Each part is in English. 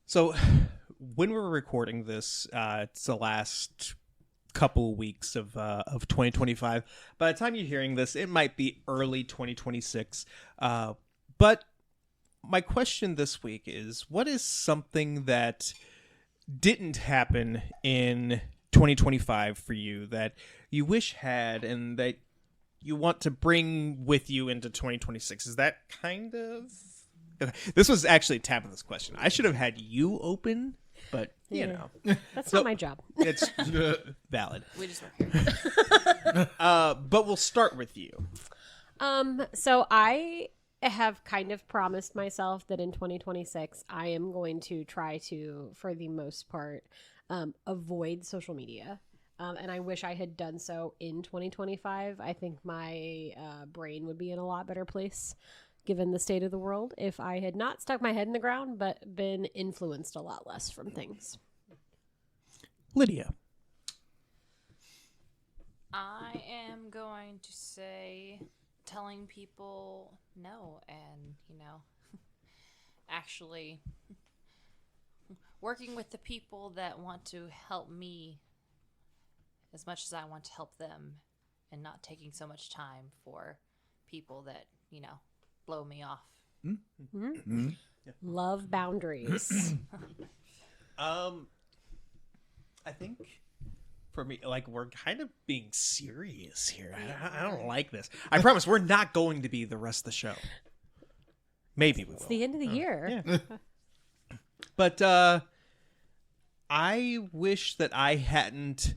So when we're recording this, it's the last couple weeks of 2025. By the time you're hearing this, it might be early 2026. But my question this week is, what is something that didn't happen in 2025 for you that you wish had and that you want to bring with you into 2026? Is that kind of... This was actually Tabitha's question. I should have had you open, but you know. That's not my job. It's valid. We just work here. But we'll start with you. So I have kind of promised myself that in 2026, I am going to try to, for the most part, avoid social media. And I wish I had done so in 2025. I think my brain would be in a lot better place, given the state of the world, if I had not stuck my head in the ground, but been influenced a lot less from things. Lydia. I am going to say telling people no and, actually working with the people that want to help me as much as I want to help them, and not taking so much time for people that, blow me off. Mm-hmm. Mm-hmm. Yeah. Love boundaries. I think for me, we're kind of being serious here. I don't like this. I promise we're not going to be the rest of the show. Maybe we will. It's the end of the year. Yeah. But I wish that I hadn't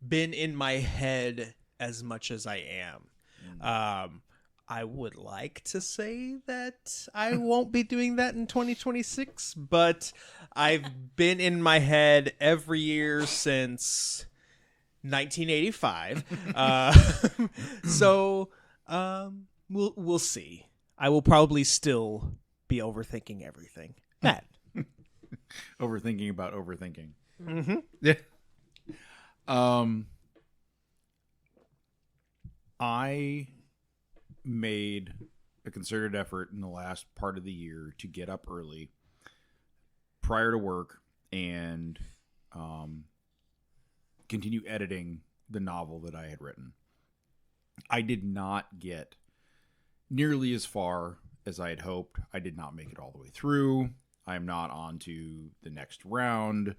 been in my head as much as I am. I would like to say that I won't be doing that in 2026, but I've been in my head every year since 1985. So we'll see. I will probably still be overthinking everything. Matt. Overthinking about overthinking. Mm-hmm. Yeah. I made a concerted effort in the last part of the year to get up early prior to work and continue editing the novel that I had written. I did not get nearly as far as I had hoped. I did not make it all the way through. I'm not on to the next round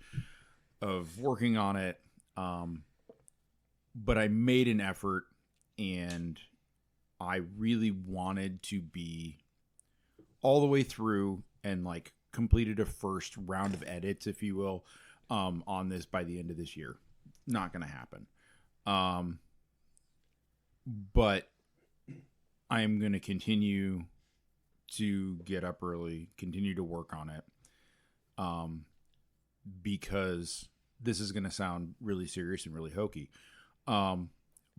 of working on it. But I made an effort, and I really wanted to be all the way through and completed a first round of edits, if you will, on this by the end of this year. Not going to happen. But I am going to continue to get up early, continue to work on it, because this is going to sound really serious and really hokey.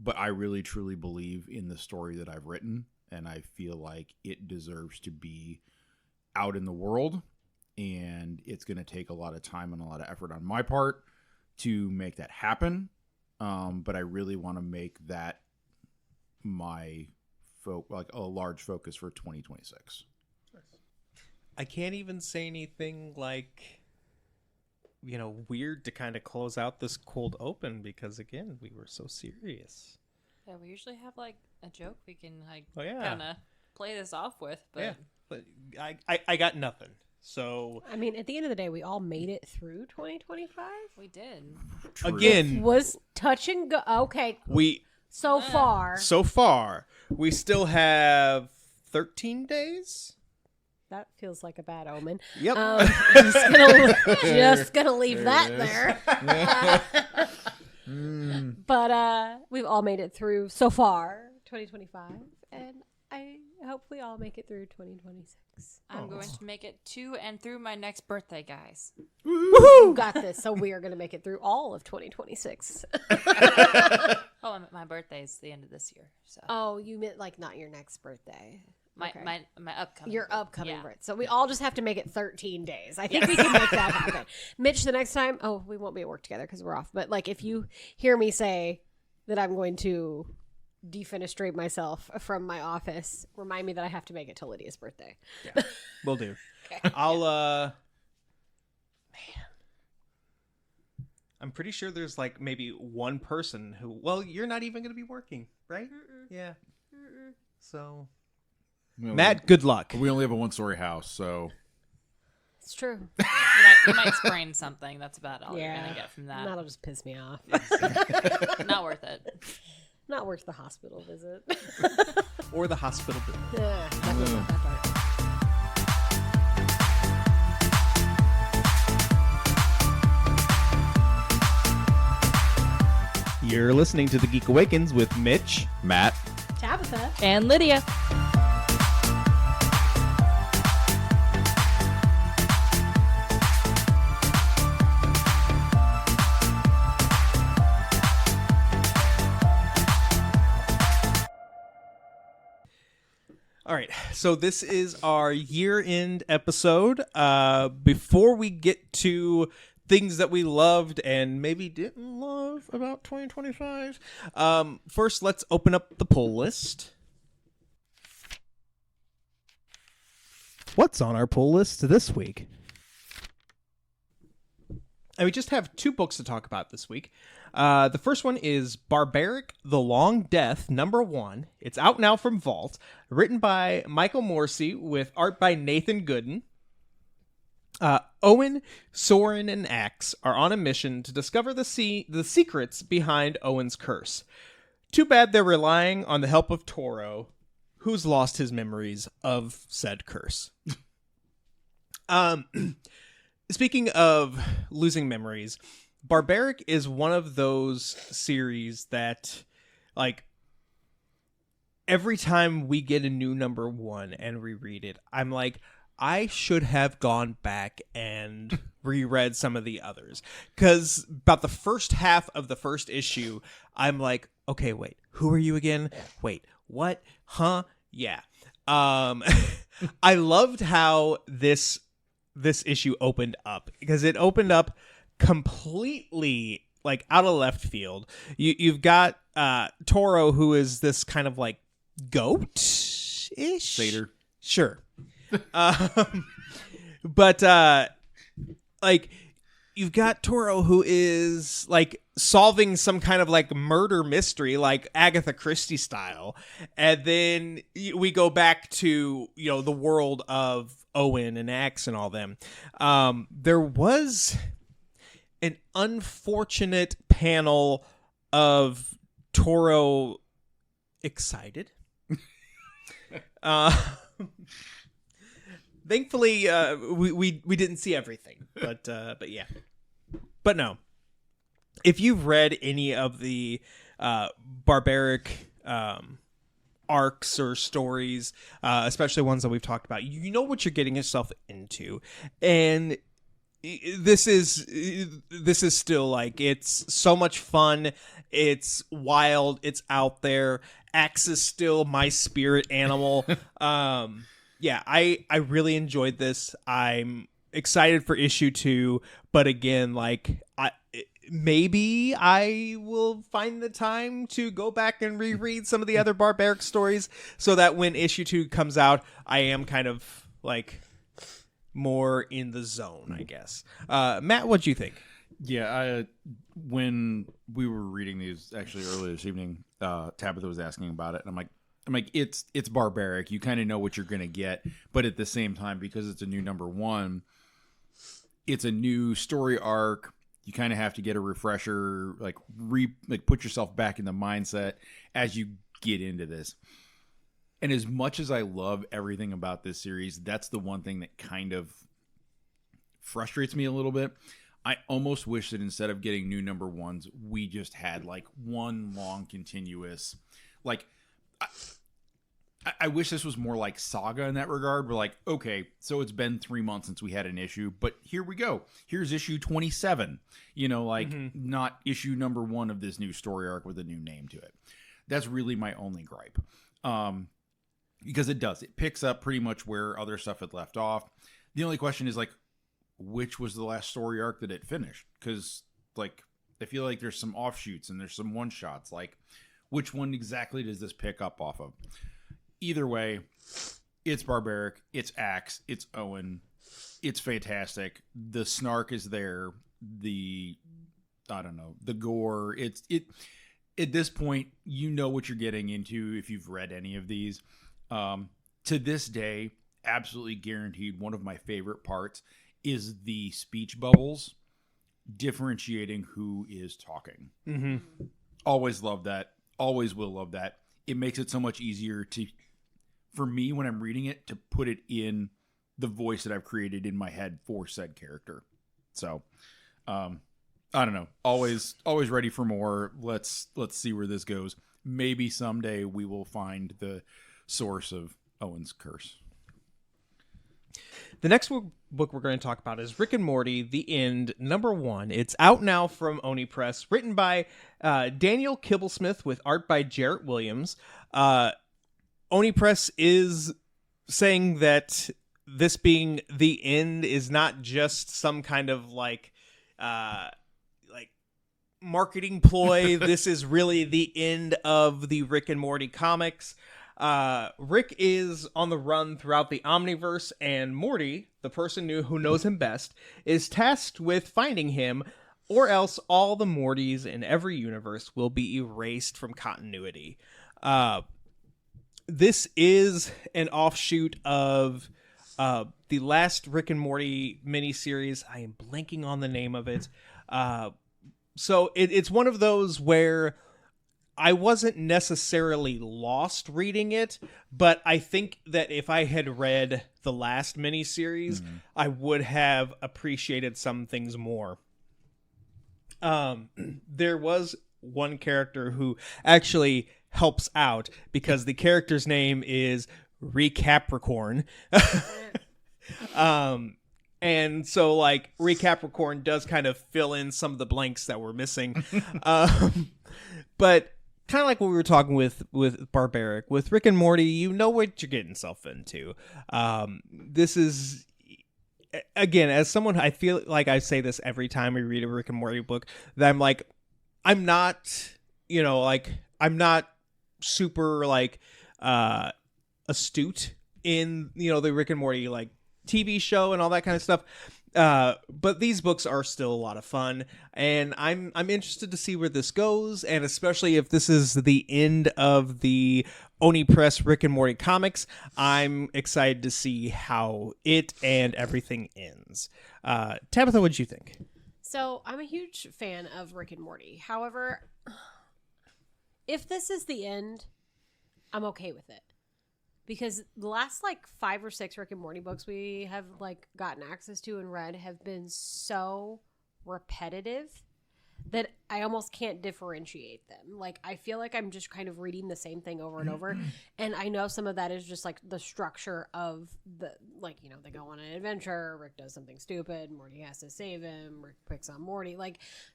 But I really, truly believe in the story that I've written, and I feel like it deserves to be out in the world, and it's going to take a lot of time and a lot of effort on my part to make that happen. But I really want to make that my a large focus for 2026. I can't even say anything weird to kind of close out this cold open, because again, we were so serious. Yeah, we usually have a joke we can kind of play this off with, but yeah, but I got nothing. So I mean, at the end of the day, we all made it through 2025. we did. True. Again, It was touch and go. Okay, so far we still have 13 days. that feels like a bad omen. Yep. Just gonna leave that there. But we've all made it through so far 2025, and I hope we all make it through 2026. I'm going to make it to and through my next birthday, guys. Woohoo! Got this. So we are going to make it through all of 2026. Oh, my birthday's the end of this year. So. Oh, you meant not your next birthday. My upcoming. Your birthday. upcoming Yeah. birthday. So we all just have to make it 13 days. I think we can make that happen. Mitch, the next time, we won't be at work together because we're off. But if you hear me say that I'm going to defenestrate myself from my office, remind me that I have to make it till Lydia's birthday. Yeah, will do. Okay. I'll I'm pretty sure there's like maybe one person who, well, you're not even going to be working, right? Yeah. So, Matt, good luck. We only have a 1-story house, so It's true. You might sprain something. That's about all you're gonna get from that. That'll just piss me off. Not worth it. Not worth the hospital visit. Or the hospital bill. Definitely not that part. You're listening to The Geek Awakens with Mitch, Matt. Tabitha. And Lydia. All right, so this is our year-end episode. Before we get to things that we loved and maybe didn't love about 2025, first let's open up the poll list. What's on our poll list this week? And we just have 2 books to talk about this week. The first one is Barbaric, The Long Death, #1. It's out now from Vault, written by Michael Moreci with art by Nathan Gooden. Owen, Soren, and Axe are on a mission to discover the secrets behind Owen's curse. Too bad they're relying on the help of Toro, who's lost his memories of said curse. Speaking of losing memories, Barbaric is one of those series that, like, every time we get a new #1 and reread it, I'm like, I should have gone back and reread some of the others. Because about the first half of the first issue, I'm like, okay, wait, who are you again? Wait, what? Huh? Yeah. I loved how this issue opened up, because it opened up completely like out of left field. You've got Toro, who is this kind of like goat-ish Satyr. Sure. But like, you've got Toro, who is like solving some kind of like murder mystery, like Agatha Christie style, and then we go back to, you know, the world of Owen and Axe and all them. There was an unfortunate panel of Toro excited. Thankfully, we didn't see everything, but yeah. But no, if you've read any of the Barbaric arcs or stories, especially ones that we've talked about, you know what you're getting yourself into. And this is still like, it's so much fun, it's wild, it's out there. Axe is still my spirit animal. Yeah, I really enjoyed this. I'm excited for issue 2, but again, like, maybe I will find the time to go back and reread some of the other Barbaric stories, so that when issue 2 comes out, I am kind of like more in the zone, I guess. Matt, what'd you think? Yeah, when we were reading these actually earlier this evening, Tabitha was asking about it, and I'm like, it's Barbaric. You kind of know what you're gonna get, but at the same time, because it's a new #1, it's a new story arc. You kind of have to get a refresher, like put yourself back in the mindset as you get into this. And as much as I love everything about this series, that's the one thing that kind of frustrates me a little bit. I almost wish that instead of getting new #1s, we just had like one long continuous, like, I wish this was more like Saga in that regard. We're like, okay, so it's been 3 months since we had an issue, but here we go. Here's issue 27. You know, like, not issue #1 of this new story arc with a new name to it. That's really my only gripe. Because it picks up pretty much where other stuff had left off. The only question is, like, which was the last story arc that it finished? Because, like, I feel like there's some offshoots and there's some one-shots. Like, which one exactly does this pick up off of? Either way, it's Barbaric, it's Axe, it's Owen, it's fantastic. The snark is there. The I don't know, the gore. It at this point, you know what you're getting into if you've read any of these. To this day, absolutely guaranteed, one of my favorite parts is the speech bubbles differentiating who is talking. Mm-hmm. Always love that. Always will love that. It makes it so much easier for me when I'm reading it to put it in the voice that I've created in my head for said character. So, I don't know. Always ready for more. Let's see where this goes. Maybe someday we will find the source of Owen's curse. The next book we're going to talk about is Rick and Morty, The End, #1. It's out now from Oni Press, written by Daniel Kibblesmith with art by Jarrett Williams. Oni Press is saying that this being the end is not just some kind of like marketing ploy. This is really the end of the Rick and Morty comics. Rick is on the run throughout the Omniverse, and Morty, the person who knows him best, is tasked with finding him, or else all the Mortys in every universe will be erased from continuity. This is an offshoot of the last Rick and Morty miniseries. I am blanking on the name of it. So it's one of those where I wasn't necessarily lost reading it, but I think that if I had read the last miniseries, I would have appreciated some things more. There was one character who actually helps out because the character's name is Recapricorn. And so, like, Recapricorn does kind of fill in some of the blanks that we're missing. But kind of like what we were talking with Barbaric, with Rick and Morty, you know what you're getting yourself into. This is, again, as someone, I feel like I say this every time we read a Rick and Morty book, that I'm like, I'm not super, like, astute in, the Rick and Morty, like, TV show and all that kind of stuff. But these books are still a lot of fun, and I'm interested to see where this goes, and especially if this is the end of the Oni Press Rick and Morty comics, I'm excited to see how it and everything ends. Tabitha, what'd you think? So I'm a huge fan of Rick and Morty. However, if this is the end, I'm okay with it. Because the last, 5 or 6 Rick and Morty books we have, gotten access to and read have been so repetitive that I almost can't differentiate them. I feel like I'm just kind of reading the same thing over and over. And I know some of that is just, the structure of the, they go on an adventure, Rick does something stupid, Morty has to save him, Rick picks on Morty.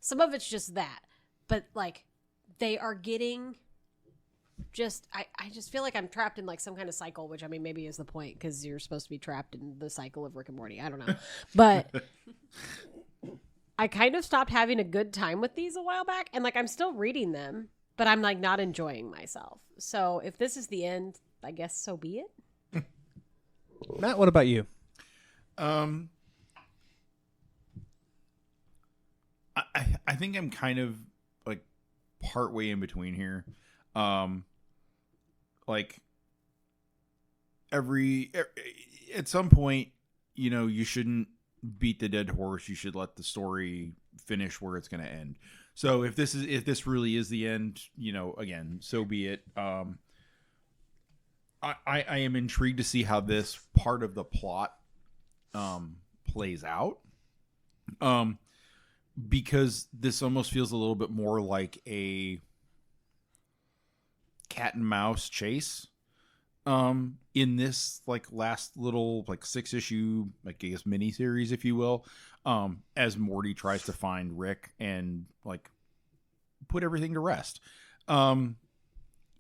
Some of it's just that. But, they are getting... I just feel like I'm trapped in some kind of cycle, which maybe is the point because you're supposed to be trapped in the cycle of Rick and Morty. I don't know, but I kind of stopped having a good time with these a while back, and I'm still reading them, but I'm not enjoying myself. So if this is the end, I guess so be it. Matt, what about you? I think I'm kind of partway in between here. At some point, you shouldn't beat the dead horse. You should let the story finish where it's going to end. So if this really is the end, again, so be it. I am intrigued to see how this part of the plot, plays out. Because this almost feels a little bit more like a cat and mouse chase in this last little 6-issue I guess mini series, if you will, as Morty tries to find Rick and put everything to rest.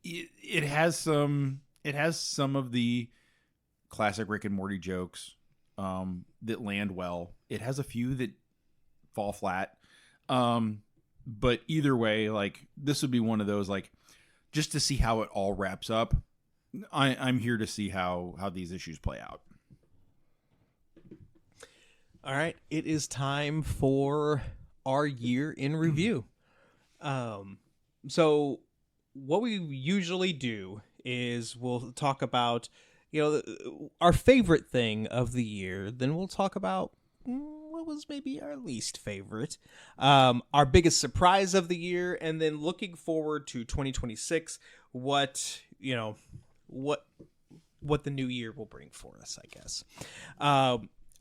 It has some of the classic Rick and Morty jokes that land well. It has a few that fall flat, but either way, this would be one of those just to see how it all wraps up. I'm here to see how these issues play out. All right, it is time for our year in review. So what we usually do is we'll talk about, our favorite thing of the year. Then we'll talk about what was maybe our least favorite, our biggest surprise of the year, and then looking forward to 2026, what the new year will bring for us, I guess.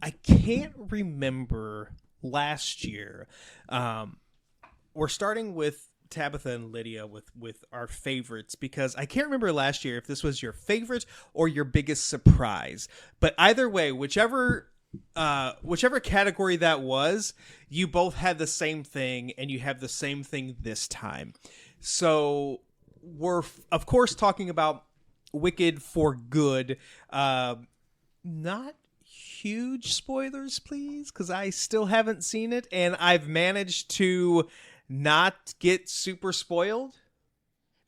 I can't remember last year. We're starting with Tabitha and Lydia with our favorites, because I can't remember last year if this was your favorite or your biggest surprise. But either way, whichever category that was, you both had the same thing, and you have the same thing this time. So we're of course talking about Wicked for Good. Not huge spoilers, please, because I still haven't seen it, and I've managed to not get super spoiled.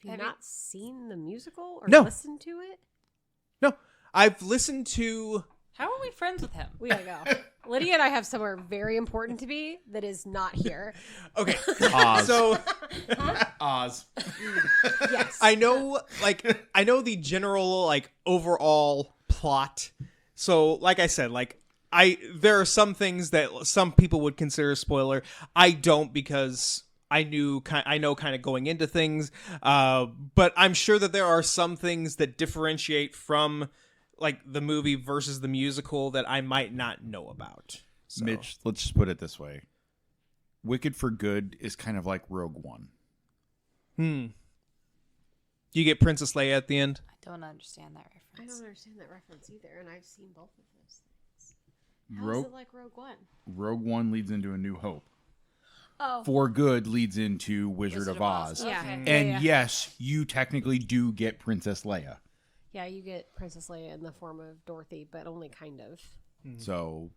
Have you not seen the musical or No. listened to it? No, I've listened to... How are we friends with him? We gotta go. Lydia and I have somewhere very important to be that is not here. Okay. Oz. So Oz. Yes. I know the general, overall plot. So, like I said, there are some things that some people would consider a spoiler. I don't, because I know kind of going into things. But I'm sure that there are some things that differentiate from the movie versus the musical that I might not know about. So. Mitch, let's just put it this way. Wicked for Good is kind of like Rogue One. Do you get Princess Leia at the end? I don't understand that reference. I don't understand that reference either, and I've seen both of those things. How is it like Rogue One? Rogue One leads into A New Hope. Oh. For Good leads into Wizard of Oz. Yeah. Okay. And yes, you technically do get Princess Leia. Yeah, you get Princess Leia in the form of Dorothy, but only kind of. So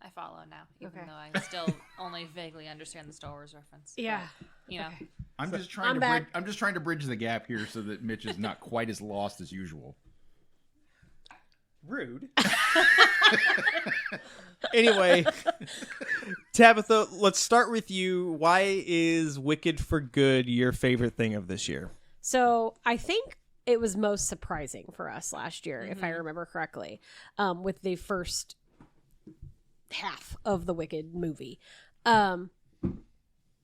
I follow now, even Okay. though I still only vaguely understand the Star Wars reference. Yeah. But, you know, I'm just trying I'm to back. I'm just trying to bridge the gap here so that Mitch is not quite as lost as usual. Rude. Anyway, Tabitha, let's start with you. Why is Wicked for Good your favorite thing of this year? So I think it was most surprising for us last year, if I remember correctly, with the first half of the Wicked movie. I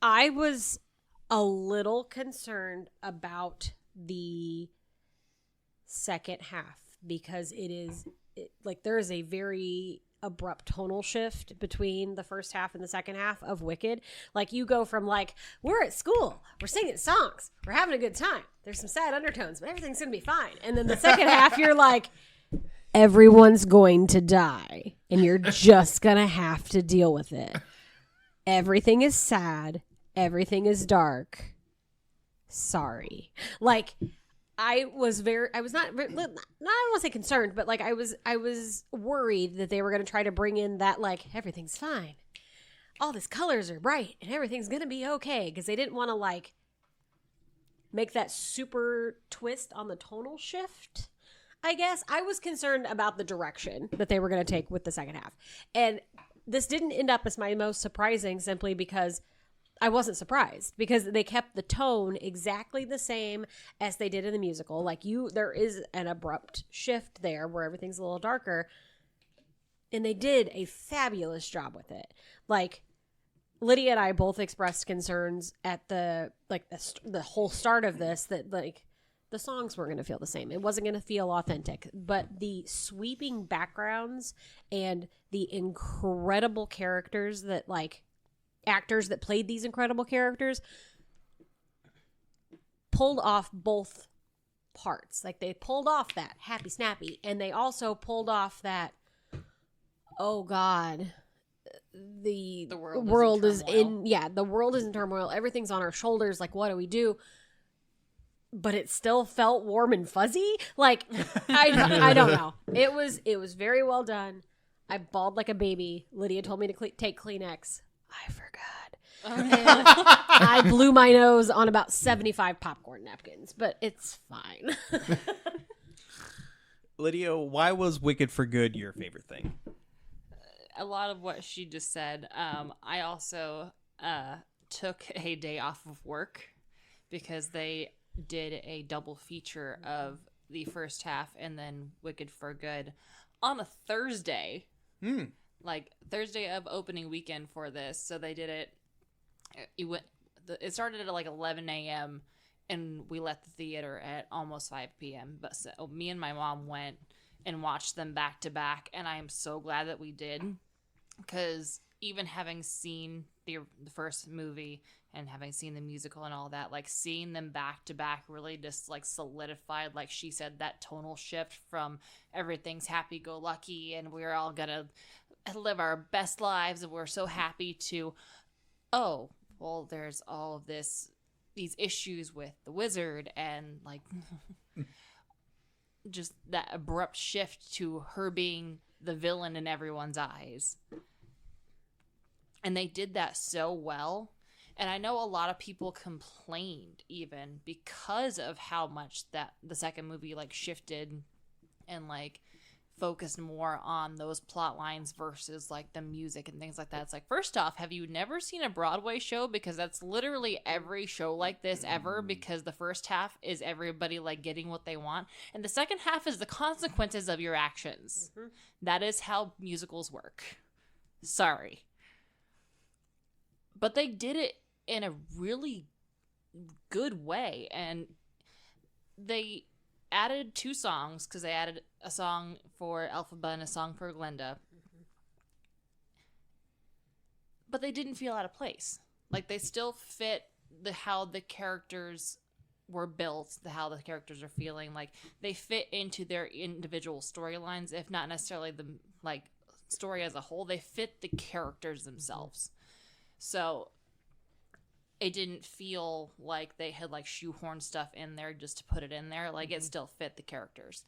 was a little concerned about the second half because there is a very abrupt tonal shift between the first half and the second half of Wicked. You go from we're at school, we're singing songs, we're having a good time, there's some sad undertones, but everything's gonna be fine. And then the second half, you're like, everyone's going to die, and you're just gonna have to deal with it. Everything is sad, everything is dark. Sorry. I was not, I don't want to say concerned, but I was worried that they were going to try to bring in that everything's fine, all these colors are bright and everything's going to be okay, because they didn't want to make that super twist on the tonal shift. I guess I was concerned about the direction that they were going to take with the second half, and this didn't end up as my most surprising, simply because I wasn't surprised, because they kept the tone exactly the same as they did in the musical. There is an abrupt shift there where everything's a little darker, and they did a fabulous job with it. Lydia and I both expressed concerns at the whole start of this, that the songs weren't going to feel the same. It wasn't going to feel authentic, but the sweeping backgrounds and the incredible characters that actors that played these incredible characters pulled off both parts. They pulled off that happy snappy, and they also pulled off that, oh god, the world is in the world is in turmoil, everything's on our shoulders, what do we do? But it still felt warm and fuzzy. I don't know. It was very well done. I bawled like a baby. Lydia told me to take Kleenex. I forgot. And I blew my nose on about 75 popcorn napkins, but it's fine. Lydia, why was Wicked for Good your favorite thing? a lot of what she just said. I also took a day off of work because they did a double feature of the first half and then Wicked for Good on a Thursday. Like Thursday of opening weekend for this. So they did it. It started at like 11 a.m. and we left the theater at almost 5 p.m. But so me and my mom went and watched them back to back, and I am so glad that we did, because even having seen the first movie and having seen the musical and all that, like seeing them back to back really just like solidified, like she said, that tonal shift from everything's happy-go-lucky and we're all gonna live our best lives and we're so happy to, oh, well, there's all of these issues with the wizard and like just that abrupt shift to her being the villain in everyone's eyes. And they did that so well. And I know a lot of people complained even because of how much that the second movie like shifted and like focused more on those plot lines versus like the music and things like that. It's like, first off, have you never seen a Broadway show? Because that's literally every show like this ever, because the first half is everybody like getting what they want and the second half is the consequences of your actions. That is how musicals work. Sorry. But they did it in a really good way, and they added 2 songs, because they added a song for Elphaba and a song for Glenda. But they didn't feel out of place. Like, they still fit how the characters were built, how the characters are feeling. Like, they fit into their individual storylines, if not necessarily the, like, story as a whole. They fit the characters themselves. So it didn't feel like they had like shoehorned stuff in there just to put it in there. Like it still fit the characters.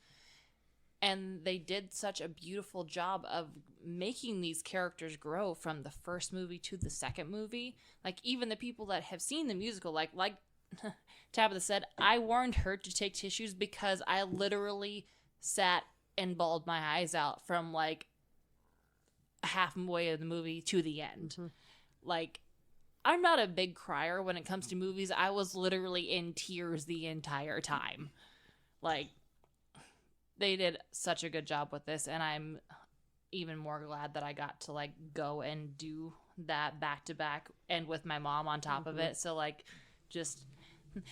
And they did such a beautiful job of making these characters grow from the first movie to the second movie. Like even the people that have seen the musical, like Tabitha said, I warned her to take tissues because I literally sat and bawled my eyes out from like halfway of the movie to the end. Like, I'm not a big crier when it comes to movies. I was literally in tears the entire time. Like, they did such a good job with this, and I'm even more glad that I got to, like, go and do that back-to-back and with my mom on top of it. So, like, just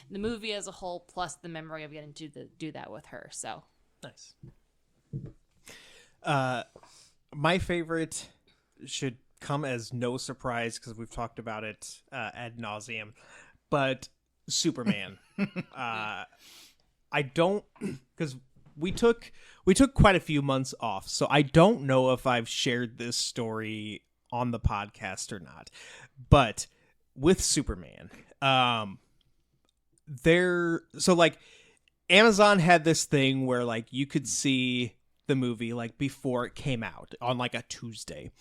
the movie as a whole plus the memory of getting to do that with her. So nice. My favorite should come as no surprise because we've talked about it ad nauseum, but Superman. I don't, because we took quite a few months off, so I don't know if I've shared this story on the podcast or not. But with Superman, so like Amazon had this thing where like you could see the movie like before it came out on like a Tuesday,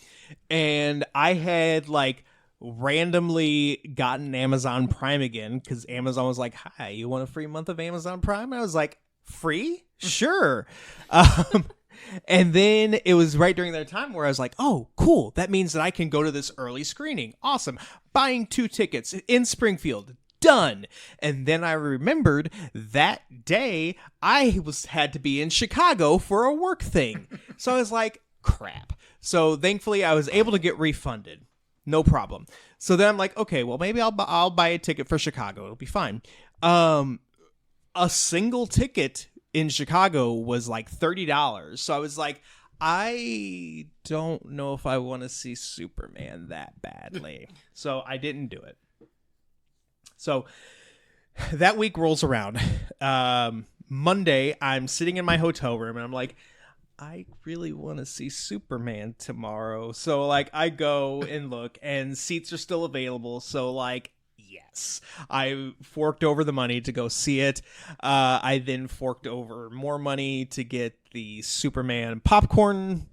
and I had like randomly gotten Amazon Prime again because Amazon was like, hi, you want a free month of Amazon Prime? And I was like, free? Sure. And then it was right during that time where I was like, oh, cool, that means that I can go to this early screening. Awesome. Buying 2 tickets in Springfield. Done. And then I remembered that day I had to be in Chicago for a work thing. So I was like, crap. So thankfully I was able to get refunded. No problem. So then I'm like, okay, well maybe I'll buy a ticket for Chicago. It'll be fine. A single ticket in Chicago was like $30. So I was like, I don't know if I want to see Superman that badly. So I didn't do it. So that week rolls around. Monday, I'm sitting in my hotel room and I'm like, I really want to see Superman tomorrow. So like I go and look and seats are still available. So like, yes, I forked over the money to go see it. I then forked over more money to get the Superman popcorn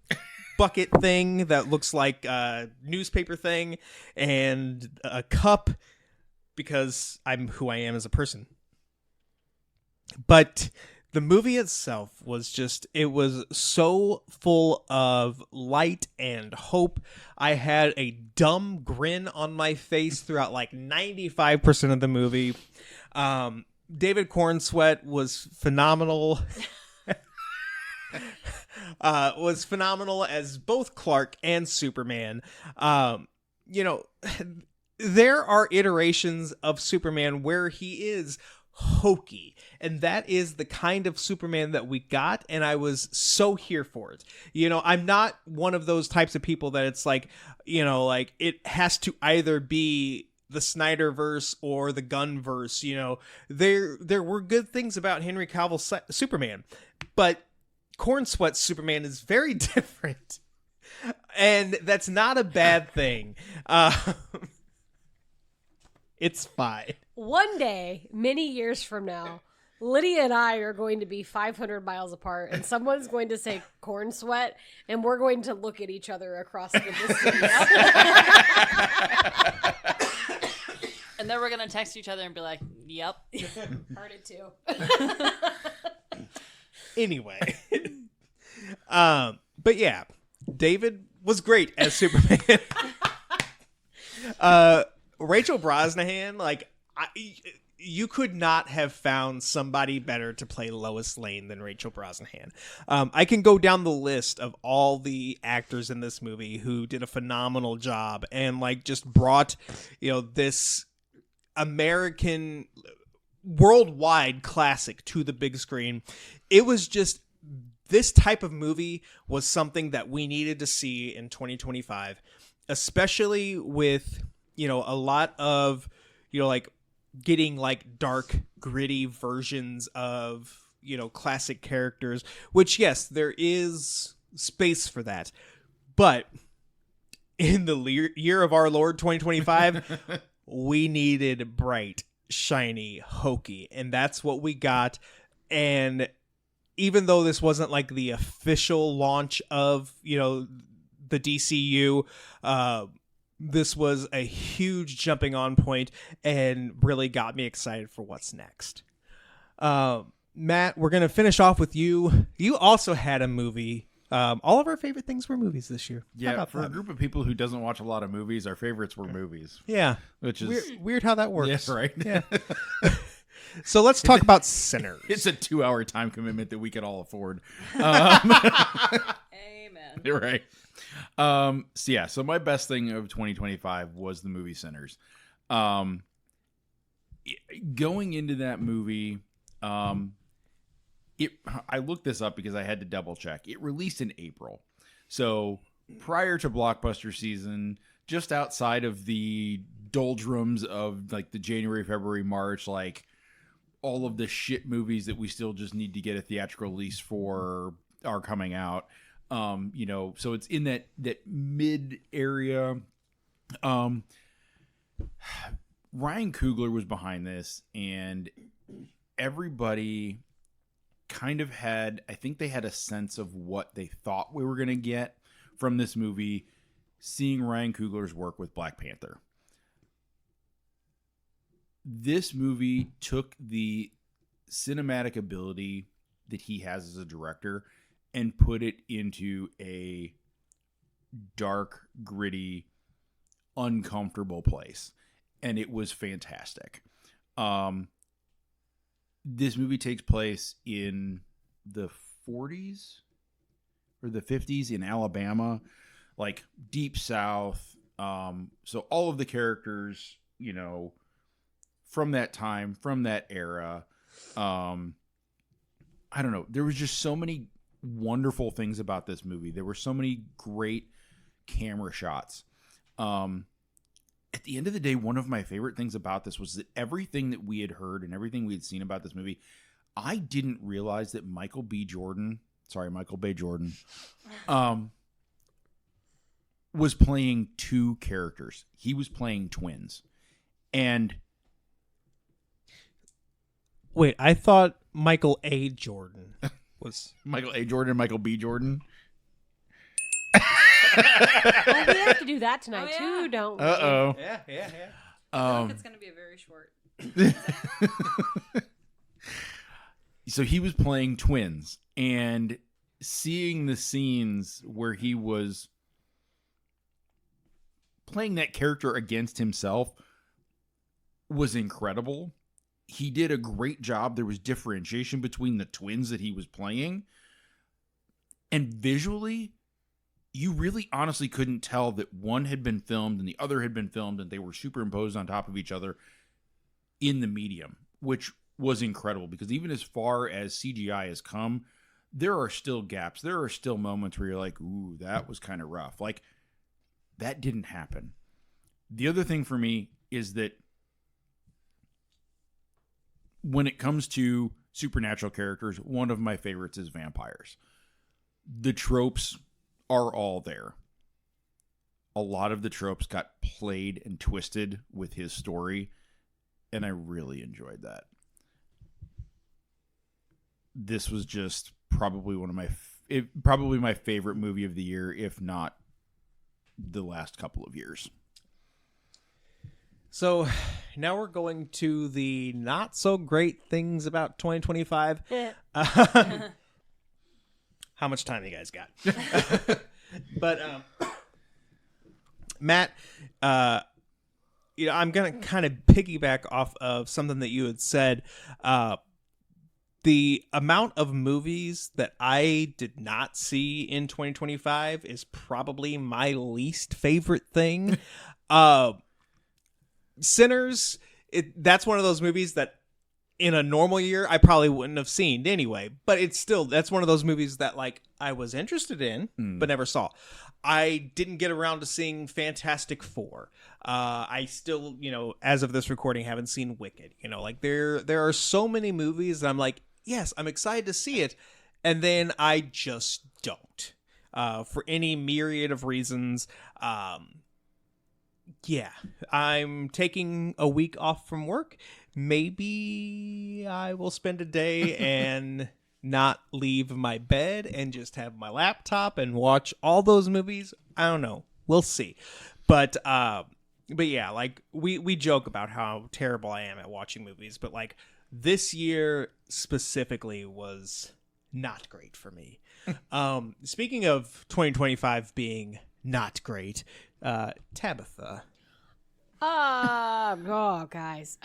bucket thing that looks like a newspaper thing and a cup, because I'm who I am as a person. But the movie itself was just, it was so full of light and hope. I had a dumb grin on my face throughout like 95% of the movie. David Cornsweet was phenomenal. Was phenomenal as both Clark and Superman. You know, there are iterations of Superman where he is hokey, and that is the kind of Superman that we got, and I was so here for it. You know, I'm not one of those types of people that it's like, you know, like it has to either be the Snyderverse or the Gunverse. You know, there were good things about Henry Cavill's Superman, but Cornsweet's Superman is very different, and that's not a bad thing. It's fine. One day, many years from now, Lydia and I are going to be 500 miles apart, and someone's going to say Cornsweet, and we're going to look at each other across the distance. And then we're going to text each other and be like, yep. Heard it too. Anyway. But yeah, David was great as Superman. Rachel Brosnahan, like, you could not have found somebody better to play Lois Lane than Rachel Brosnahan. I can go down the list of all the actors in this movie who did a phenomenal job and like just brought, you know, this American worldwide classic to the big screen. It was just, this type of movie was something that we needed to see in 2025, especially with, you know, a lot of, you know, like getting like dark, gritty versions of, you know, classic characters, which, yes, there is space for that. But in the year of our Lord 2025, we needed bright, shiny, hokey, and that's what we got. And even though this wasn't like the official launch of, you know, the DCU, this was a huge jumping on point and really got me excited for what's next. Matt, we're going to finish off with you. You also had a movie. All of our favorite things were movies this year. Yeah, for a group of people who doesn't watch a lot of movies, our favorites were movies. Yeah. Which is weird how that works. Yes, right. Yeah. So let's talk about Sinners. It's a 2-hour time commitment that we could all afford. Amen. You're right. So my best thing of 2025 was the movie Sinners. Going into that movie, I looked this up because I had to double check. It released in April. So prior to blockbuster season, just outside of the doldrums of like the January, February, March, like all of the shit movies that we still just need to get a theatrical release for are coming out. You know, so it's in that mid area. Ryan Coogler was behind this, and everybody kind of had, I think they had a sense of what they thought we were going to get from this movie, seeing Ryan Coogler's work with Black Panther. This movie took the cinematic ability that he has as a director and put it into a dark, gritty, uncomfortable place. And it was fantastic. This movie takes place in the 40s or the 50s in Alabama, like deep South. So all of the characters, you know, from that time, from that era, I don't know. There was just so many wonderful things about this movie. There were so many great camera shots. At the end of the day, one of my favorite things about this was that everything that we had heard and everything we had seen about this movie, I didn't realize that Michael Bay Jordan, was playing two characters. He was playing twins. And wait, I thought Michael A. Jordan was Michael A. Jordan and Michael B. Jordan. Oh, we have to do that tonight too, don't we? Uh-oh. Yeah. I feel like it's going to be a very short. So he was playing twins, and seeing the scenes where he was playing that character against himself was incredible. He did a great job. There was differentiation between the twins that he was playing. And visually, you really honestly couldn't tell that one had been filmed and the other had been filmed, and they were superimposed on top of each other in the medium, which was incredible, because even as far as CGI has come, there are still gaps. There are still moments where you're like, ooh, that was kind of rough. Like, that didn't happen. The other thing for me is that when it comes to supernatural characters, one of my favorites is vampires. The tropes are all there. A lot of the tropes got played and twisted with his story, and I really enjoyed that. This was just probably one of probably my favorite movie of the year, if not the last couple of years. So now we're going to the not so great things about 2025. How much time you guys got? But Matt, I'm going to kind of piggyback off of something that you had said. The amount of movies that I did not see in 2025 is probably my least favorite thing. Sinners, that's one of those movies that in a normal year I probably wouldn't have seen anyway, but that's one of those movies that like I was interested in but never saw. I didn't get around to seeing Fantastic Four. I still, as of this recording, haven't seen Wicked. Like there are so many movies that I'm like, yes, I'm excited to see it, and then I just don't. For any myriad of reasons. Yeah, I'm taking a week off from work. Maybe I will spend a day and not leave my bed and just have my laptop and watch all those movies. I don't know. We'll see. But yeah, like we joke about how terrible I am at watching movies, but like this year specifically was not great for me. Speaking of 2025 being not great, Tabitha. Guys.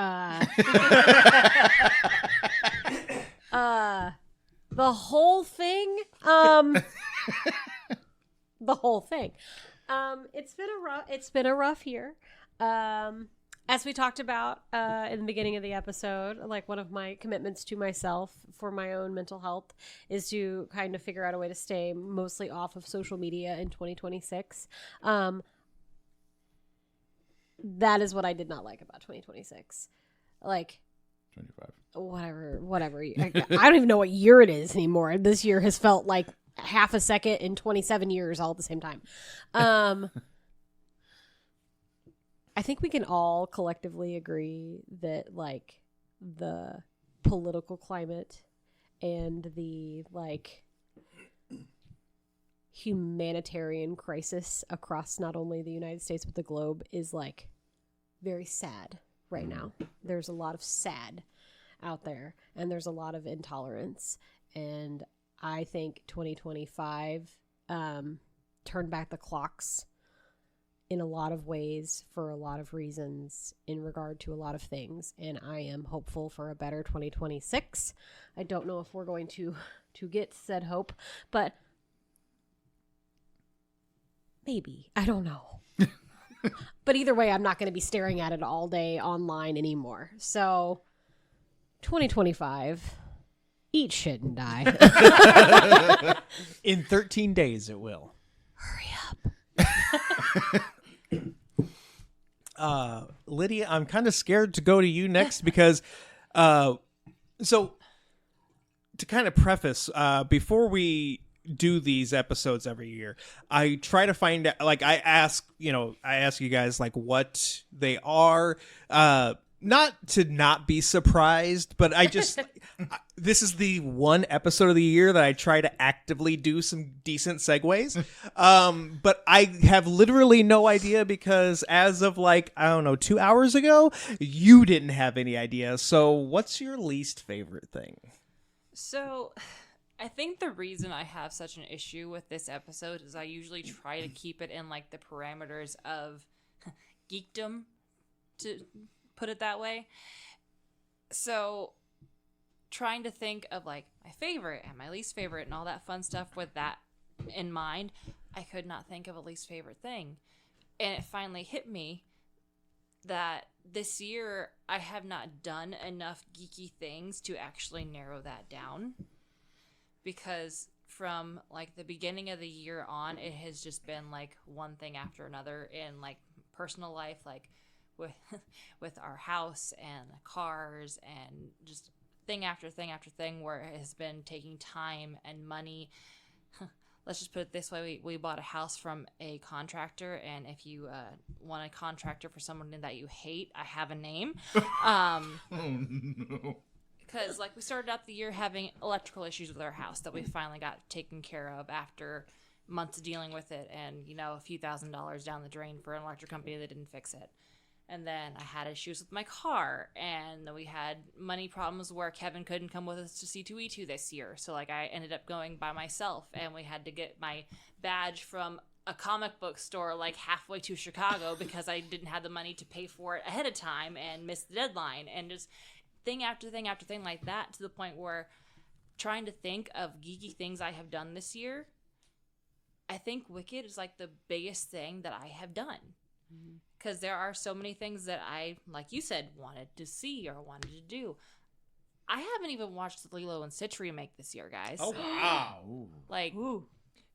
The whole thing. The whole thing. It's been a rough year. As we talked about in the beginning of the episode, like one of my commitments to myself for my own mental health is to kind of figure out a way to stay mostly off of social media in 2026. That is what I did not like about 2026. Like 25. Whatever. I don't even know what year it is anymore. This year has felt like half a second in 27 years all at the same time. I think we can all collectively agree that like the political climate and the like humanitarian crisis across not only the United States but the globe is like very sad right now. There's a lot of sad out there, and there's a lot of intolerance, and I think 2025 turned back the clocks in a lot of ways for a lot of reasons in regard to a lot of things, and I am hopeful for a better 2026. I don't know if we're going to get said hope, but maybe. I don't know. But either way, I'm not going to be staring at it all day online anymore. So 2025, eat shit and die. In 13 days it will. Hurry up. Lydia, I'm kind of scared to go to you next because so to kind of preface, before we do these episodes every year, I try to find out, like I ask you guys like what they are, not to not be surprised, but I just this is the one episode of the year that I try to actively do some decent segues. But I have literally no idea because as of like, I don't know, 2 hours ago, you didn't have any idea. So what's your least favorite thing? So, I think the reason I have such an issue with this episode is I usually try to keep it in like the parameters of geekdom, to put it that way. So, trying to think of like my favorite and my least favorite and all that fun stuff with that in mind, I could not think of a least favorite thing. And it finally hit me that this year I have not done enough geeky things to actually narrow that down. Because from like the beginning of the year on, it has just been like one thing after another in like personal life, like with our house and cars and just thing after thing after thing, where it has been taking time and money. Let's just put it this way. We bought a house from a contractor, and if you want a contractor for someone that you hate, I have a name. Oh, no. Because, like, we started out the year having electrical issues with our house that we finally got taken care of after months of dealing with it and, you know, a few $1,000s down the drain for an electric company that didn't fix it. And then I had issues with my car, and we had money problems where Kevin couldn't come with us to C2E2 this year. So, like, I ended up going by myself, and we had to get my badge from a comic book store, like, halfway to Chicago because I didn't have the money to pay for it ahead of time and missed the deadline. And just thing after thing after thing like that, to the point where trying to think of geeky things I have done this year, I think Wicked is, like, the biggest thing that I have done. Mm-hmm. Because there are so many things that I, like you said, wanted to see or wanted to do. I haven't even watched the Lilo and Stitch remake this year, guys. Oh, wow. Like,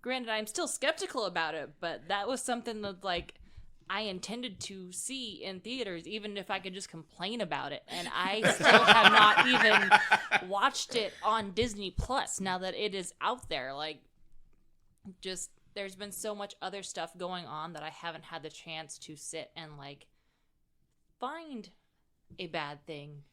granted, I'm still skeptical about it, but that was something that, like, I intended to see in theaters, even if I could just complain about it. And I still have not even watched it on Disney Plus now that it is out there. Like, just... there's been so much other stuff going on that I haven't had the chance to sit and, like, find a bad thing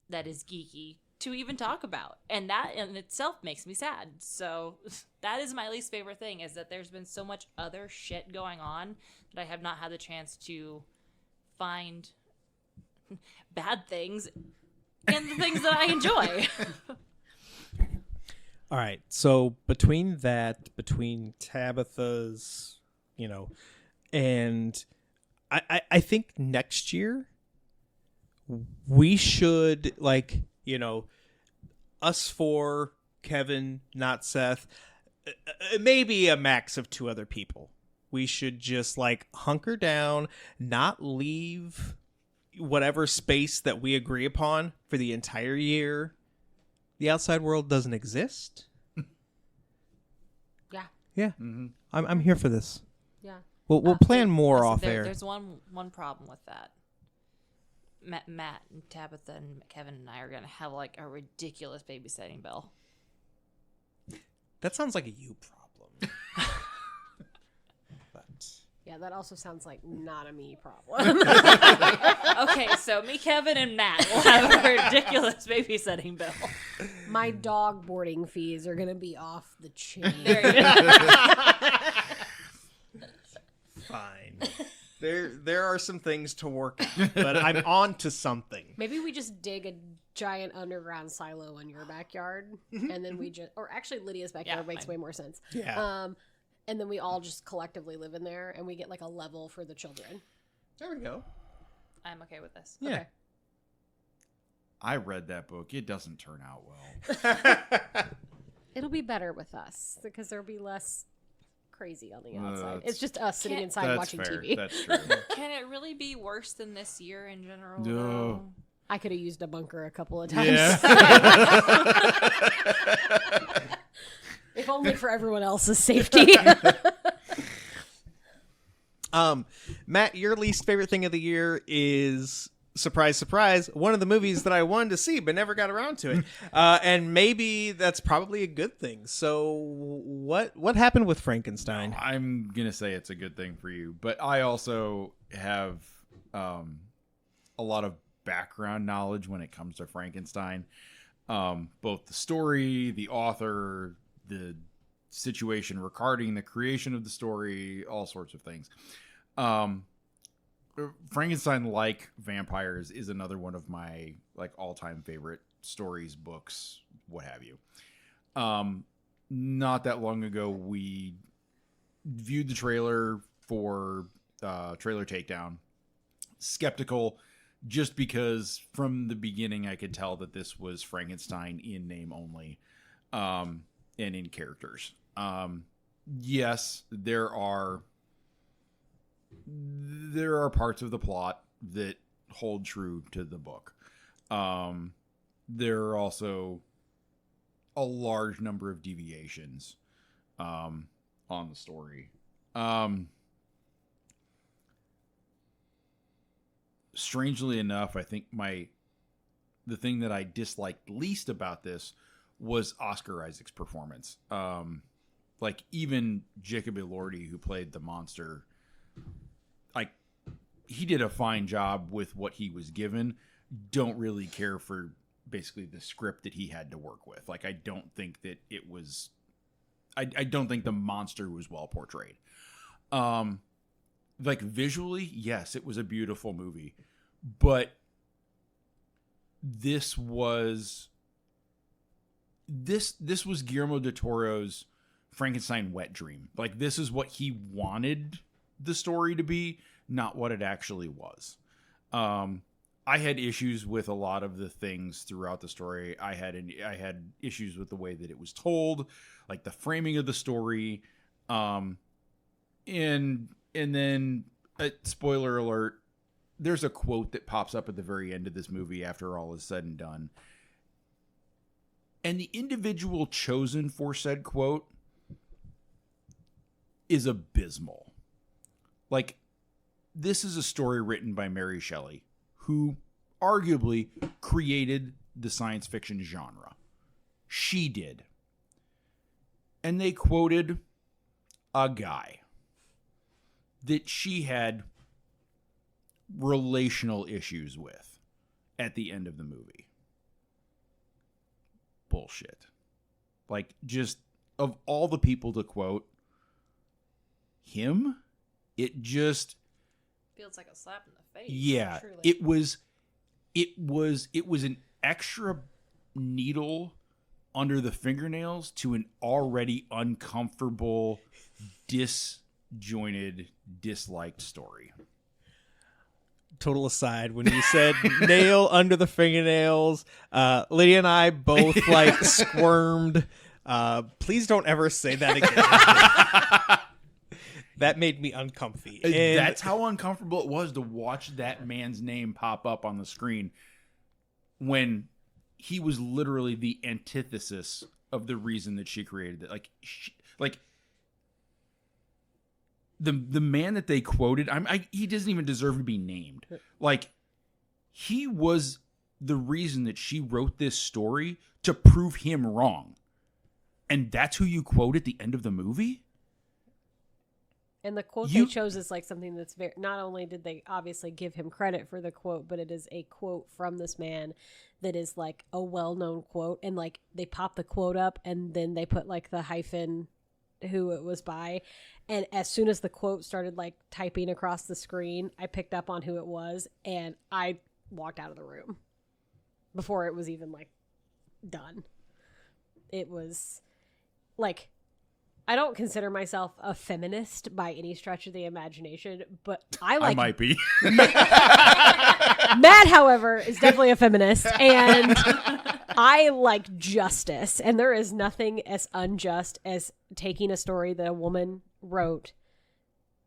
that is geeky to even talk about. And that in itself makes me sad. So that is my least favorite thing, is that there's been so much other shit going on that I have not had the chance to find bad things and the things that I enjoy. All right, so between Tabitha's, you know, and I think next year we should, like, you know, us four, Kevin, not Seth, maybe a max of 2 other people. We should just, like, hunker down, not leave whatever space that we agree upon for the entire year. The outside world doesn't exist. Yeah. Yeah. Mm-hmm. I'm here for this. Yeah. We'll plan more off air. There's one problem with that. Matt and Tabitha and Kevin and I are gonna have, like, a ridiculous babysitting bill. That sounds like a you problem. But Yeah, that also sounds like not a me problem. Okay, so me, Kevin, and Matt will have a ridiculous babysitting bill. My dog boarding fees are going to be off the chain. There you go. fine. There are some things to work out, but I'm on to something. Maybe we just dig a giant underground silo in your backyard, and then we just, or actually Lydia's backyard makes way more sense. Yeah. And then we all just collectively live in there, and we get, like, a level for the children. There we go. I'm okay with this. Yeah. Okay. I read that book. It doesn't turn out well. It'll be better with us because there'll be less crazy on the outside. that's- It's just us sitting inside That's watching fair. TV. That's true. Can it really be worse than this year in general? No. though? I could have used a bunker a couple of times. Yeah. If only for everyone else's safety. Matt, your least favorite thing of the year is, surprise, surprise, one of the movies that I wanted to see but never got around to it. And maybe that's probably a good thing. So what happened with Frankenstein? I'm going to say it's a good thing for you, but I also have a lot of background knowledge when it comes to Frankenstein. Both the story, the author, the situation regarding the creation of the story, all sorts of things. Frankenstein, like vampires, is another one of my, like, all-time favorite stories, books, what have you. Not that long ago, we viewed the trailer for Trailer Takedown. Skeptical, just because from the beginning I could tell that this was Frankenstein in name only, and in characters. Yes, there are parts of the plot that hold true to the book. There are also a large number of deviations on the story. Strangely enough, I think the thing that I disliked least about this was Oscar Isaac's performance. Like, even Jacob Elordi, who played the monster, he did a fine job with what he was given. Don't really care for basically the script that he had to work with. Like, I don't think that it was... I don't think the monster was well portrayed. Like, visually, yes, it was a beautiful movie. But this was Guillermo del Toro's Frankenstein wet dream. Like, this is what he wanted the story to be, not what it actually was. I had issues with a lot of the things throughout the story. I had issues with the way that it was told, like the framing of the story. And then, spoiler alert, there's a quote that pops up at the very end of this movie after all is said and done. And the individual chosen for said quote is abysmal. Like, this is a story written by Mary Shelley, who arguably created the science fiction genre. She did. And they quoted a guy that she had relational issues with at the end of the movie. Bullshit. Like, just, of all the people to quote him, it just... feels like a slap in the face. Yeah, truly. it was an extra needle under the fingernails to an already uncomfortable, disjointed, disliked story. Total aside, when you said nail under the fingernails, Lydia and I both squirmed. Please don't ever say that again. That made me uncomfy. And that's how uncomfortable it was to watch that man's name pop up on the screen when he was literally the antithesis of the reason that she created it. The man that they quoted, he doesn't even deserve to be named. Like, he was the reason that she wrote this story to prove him wrong. And that's who you quote at the end of the movie? And the quote they chose is like something that's very, not only did they obviously give him credit for the quote, but it is a quote from this man that is like a well-known quote. And like they pop the quote up and then they put like the hyphen who it was by. And as soon as the quote started like typing across the screen, I picked up on who it was and I walked out of the room before it was even like done. It was like, I don't consider myself a feminist by any stretch of the imagination, but I might be. Matt, however, is definitely a feminist, and I like justice. And there is nothing as unjust as taking a story that a woman wrote.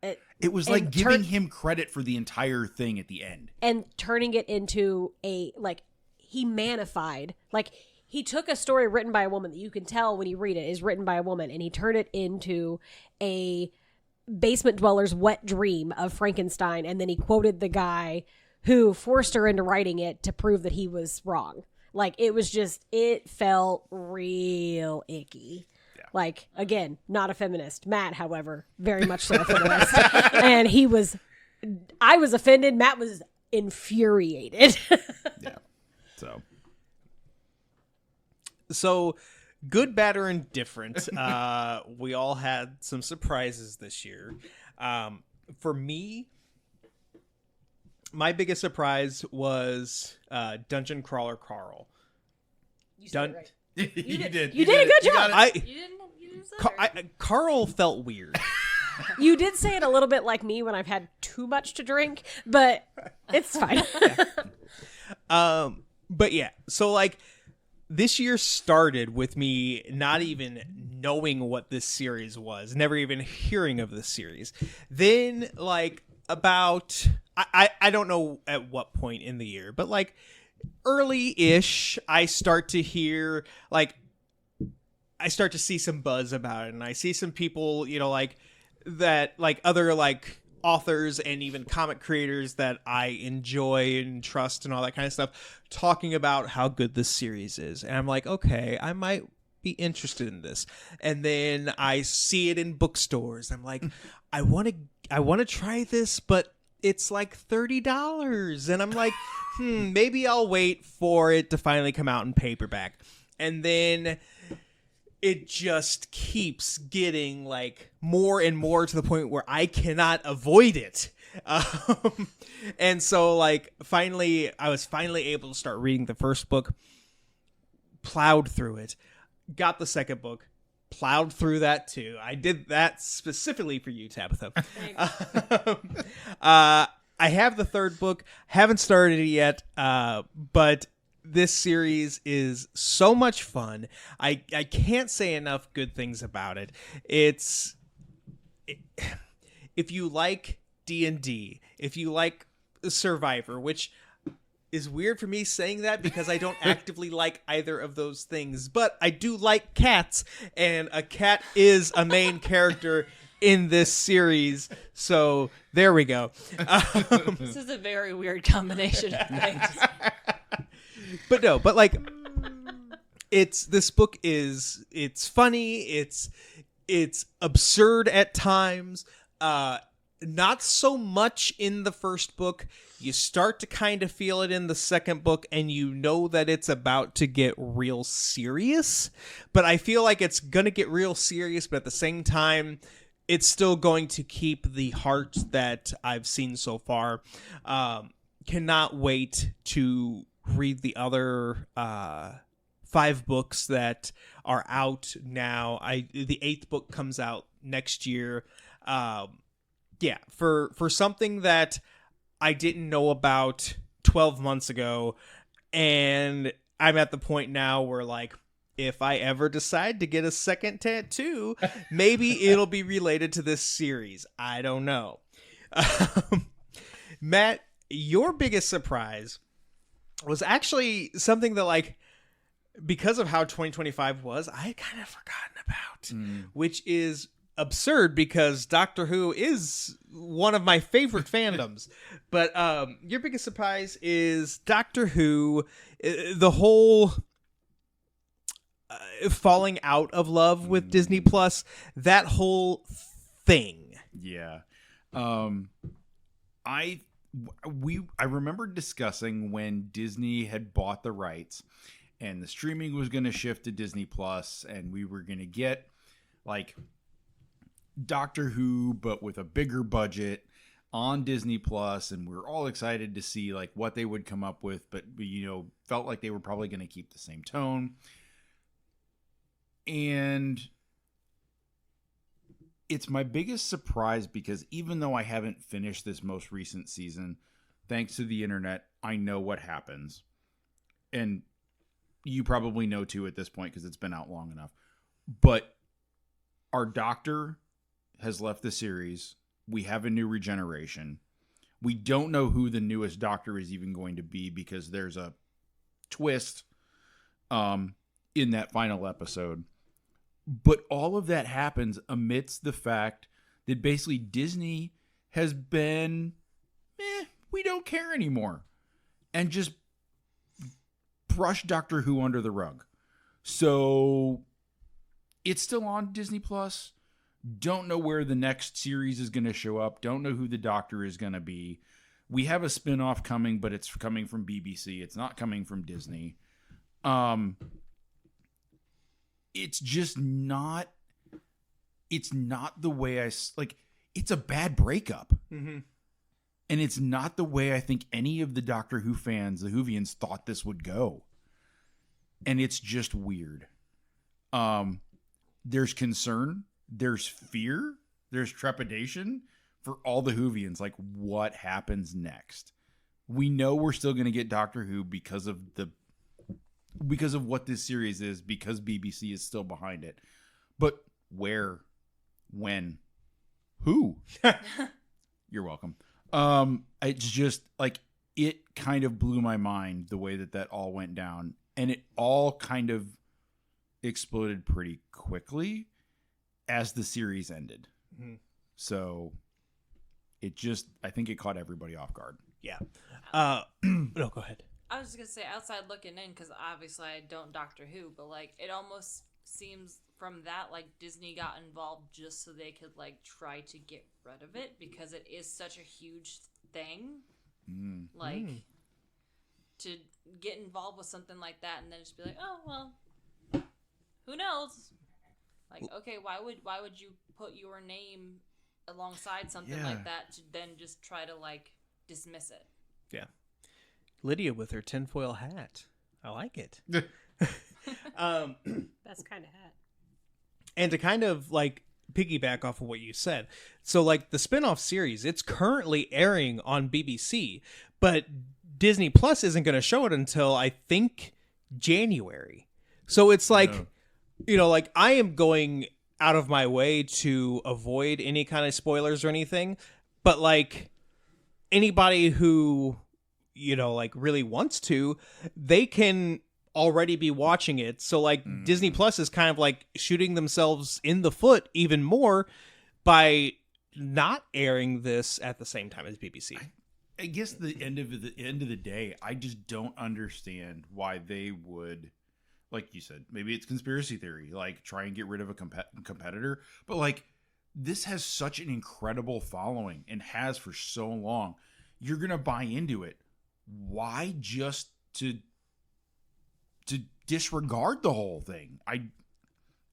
It was like giving him credit for the entire thing at the end. And turning it into a, like, he manified, like, he took a story written by a woman that you can tell when you read it is written by a woman, and he turned it into a basement dweller's wet dream of Frankenstein, and then he quoted the guy who forced her into writing it to prove that he was wrong. Like, it was just, it felt real icky. Yeah. Like, again, not a feminist. Matt, however, very much so a feminist. And I was offended. Matt was infuriated. Yeah. So, good, bad, or indifferent, we all had some surprises this year. For me, my biggest surprise was Dungeon Crawler Carl. You said it right. You did. You did a good job. You didn't say it. Carl felt weird. You did say it a little bit like me when I've had too much to drink, but it's fine. But yeah, so like this year started with me not even knowing what this series was, never even hearing of this series. Then like about I don't know at what point in the year, but like early-ish, I start to hear like I start to see some buzz about it, and I see some people, you know, like that, like other like authors and even comic creators that I enjoy and trust and all that kind of stuff talking about how good this series is. And I'm like, okay, I might be interested in this. And then I see it in bookstores. I'm like, I want to try this, but it's like $30. And I'm like, maybe I'll wait for it to finally come out in paperback. And then it just keeps getting like more and more to the point where I cannot avoid it. And so like I was finally able to start reading the first book, plowed through it, got the second book, plowed through that too. I did that specifically for you, Tabitha. I have the third book, haven't started it yet, but this series is so much fun. I can't say enough good things about it. If you like D&D, if you like Survivor, which is weird for me saying that because I don't actively like either of those things, but I do like cats, and a cat is a main character in this series, so there we go. This is a very weird combination of things. But no, but like this book is funny, it's absurd at times, not so much in the first book. You start to kind of feel it in the second book, and you know that it's about to get real serious, but I feel like it's gonna get real serious, but at the same time it's still going to keep the heart that I've seen so far. Cannot wait to read the other 5 books that are out now. The 8th book comes out next year. Yeah, for something that I didn't know about 12 months ago, and I'm at the point now where like if I ever decide to get a second tattoo, maybe it'll be related to this series. I don't know. Matt, your biggest surprise was actually something that, like, because of how 2025 was, I had kind of forgotten about, which is absurd because Doctor Who is one of my favorite fandoms. But your biggest surprise is Doctor Who, the whole falling out of love with Disney Plus, that whole thing. Yeah. I remember discussing when Disney had bought the rights and the streaming was going to shift to Disney Plus, and we were going to get like Doctor Who but with a bigger budget on Disney Plus, and we were all excited to see like what they would come up with, but felt like they were probably going to keep the same tone. And it's my biggest surprise because even though I haven't finished this most recent season, thanks to the internet, I know what happens. And you probably know too at this point because it's been out long enough. But our Doctor has left the series. We have a new regeneration. We don't know who the newest Doctor is even going to be because there's a twist in that final episode. But all of that happens amidst the fact that basically Disney has been, we don't care anymore. And just brush Doctor Who under the rug. So it's still on Disney Plus. Don't know where the next series is going to show up. Don't know who the Doctor is going to be. We have a spinoff coming, but it's coming from BBC. It's not coming from Disney. It's just not, it's not the way it's a bad breakup. Mm-hmm. And it's not the way I think any of the Doctor Who fans, the Whovians, thought this would go. and it's just weird. There's concern, there's fear, there's trepidation for all the Whovians. Like, what happens next? We know we're still going to get Doctor Who because of what this series is, because BBC is still behind it. But where, when, who? You're welcome. It's just like, it kind of blew my mind the way that all went down, and it all kind of exploded pretty quickly as the series ended. Mm-hmm. So I think it caught everybody off guard. Yeah. No, go ahead. I was just gonna say, outside looking in, because obviously I don't Doctor Who, but like, it almost seems from that like Disney got involved just so they could like try to get rid of it, because it is such a huge thing. To get involved with something like that and then just be like, oh well, who knows? Like, okay, why would you put your name alongside something like that to then just try to like dismiss it? Yeah. Lydia with her tinfoil hat. I like it. Best kind of hat. And to kind of like piggyback off of what you said. So like the spin-off series, it's currently airing on BBC, but Disney Plus isn't going to show it until I think January. So it's like, like I am going out of my way to avoid any kind of spoilers or anything, but like anybody who, like really wants to, they can already be watching it. So like Disney Plus is kind of like shooting themselves in the foot even more by not airing this at the same time as BBC. I guess the end of the day, I just don't understand why they would, like you said, maybe it's conspiracy theory, like try and get rid of a competitor, but like this has such an incredible following and has for so long. You're gonna buy into it. Why just to disregard the whole thing?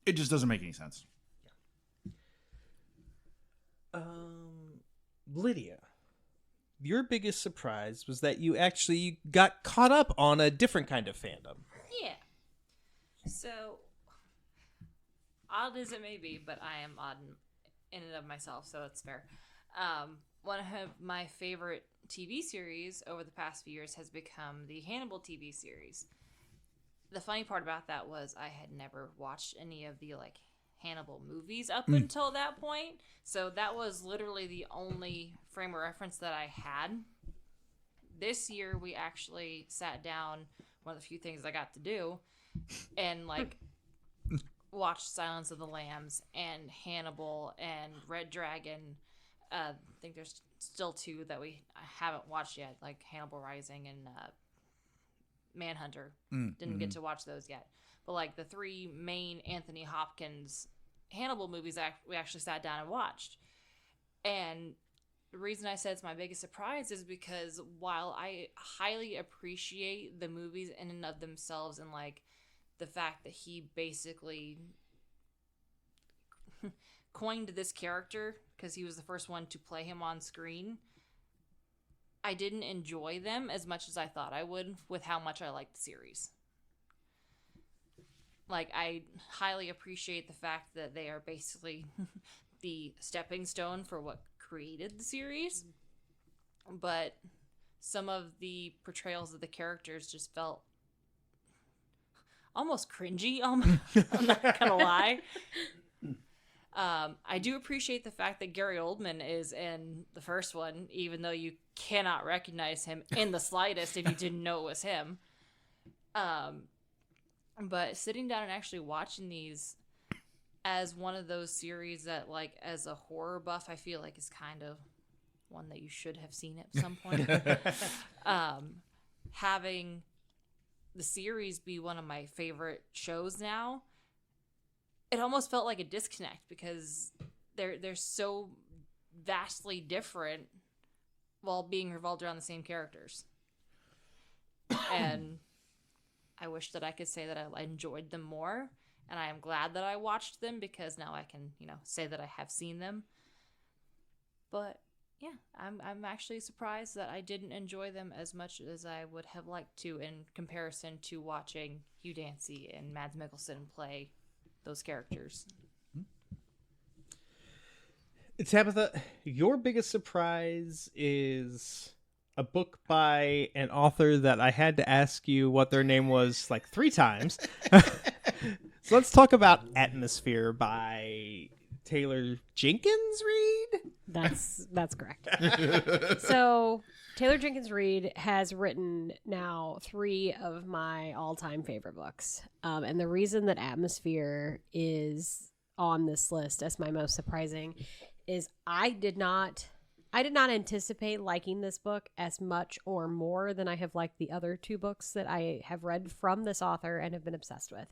It just doesn't make any sense. Lydia, your biggest surprise was that you actually got caught up on a different kind of fandom. Yeah. So, odd as it may be, but I am odd in and of myself, so it's fair. One of my favorite TV series over the past few years has become the Hannibal TV series. The funny part about that was I had never watched any of the like Hannibal movies up until that point, so that was literally the only frame of reference that I had. This year we actually sat down, one of the few things I got to do, and like watched Silence of the Lambs and Hannibal and Red Dragon. I think there's still two that I haven't watched yet, like Hannibal Rising and Manhunter. Didn't get to watch those yet. But like the three main Anthony Hopkins Hannibal movies we actually sat down and watched. And the reason I said it's my biggest surprise is because while I highly appreciate the movies in and of themselves, and like the fact that he basically coined this character because he was the first one to play him on screen, I didn't enjoy them as much as I thought I would with how much I liked the series. Like, I highly appreciate the fact that they are basically the stepping stone for what created the series. But some of the portrayals of the characters just felt almost cringy. I'm not gonna lie. I do appreciate the fact that Gary Oldman is in the first one, even though you cannot recognize him in the slightest if you didn't know it was him. But sitting down and actually watching these as one of those series that, like, as a horror buff, I feel like is kind of one that you should have seen at some point. Having the series be one of my favorite shows now, it almost felt like a disconnect because they're so vastly different while being revolved around the same characters. And I wish that I could say that I enjoyed them more, and I am glad that I watched them because now I can, say that I have seen them. But, Yeah, I'm actually surprised that I didn't enjoy them as much as I would have liked to in comparison to watching Hugh Dancy and Mads Mikkelsen play those characters. Tabitha, your biggest surprise is a book by an author that I had to ask you what their name was like 3 times. So let's talk about Atmosphere by Taylor Jenkins Reid. That's correct. So Taylor Jenkins Reid has written now 3 of my all-time favorite books. And the reason that Atmosphere is on this list as my most surprising is I did not anticipate liking this book as much or more than I have liked the other 2 books that I have read from this author and have been obsessed with.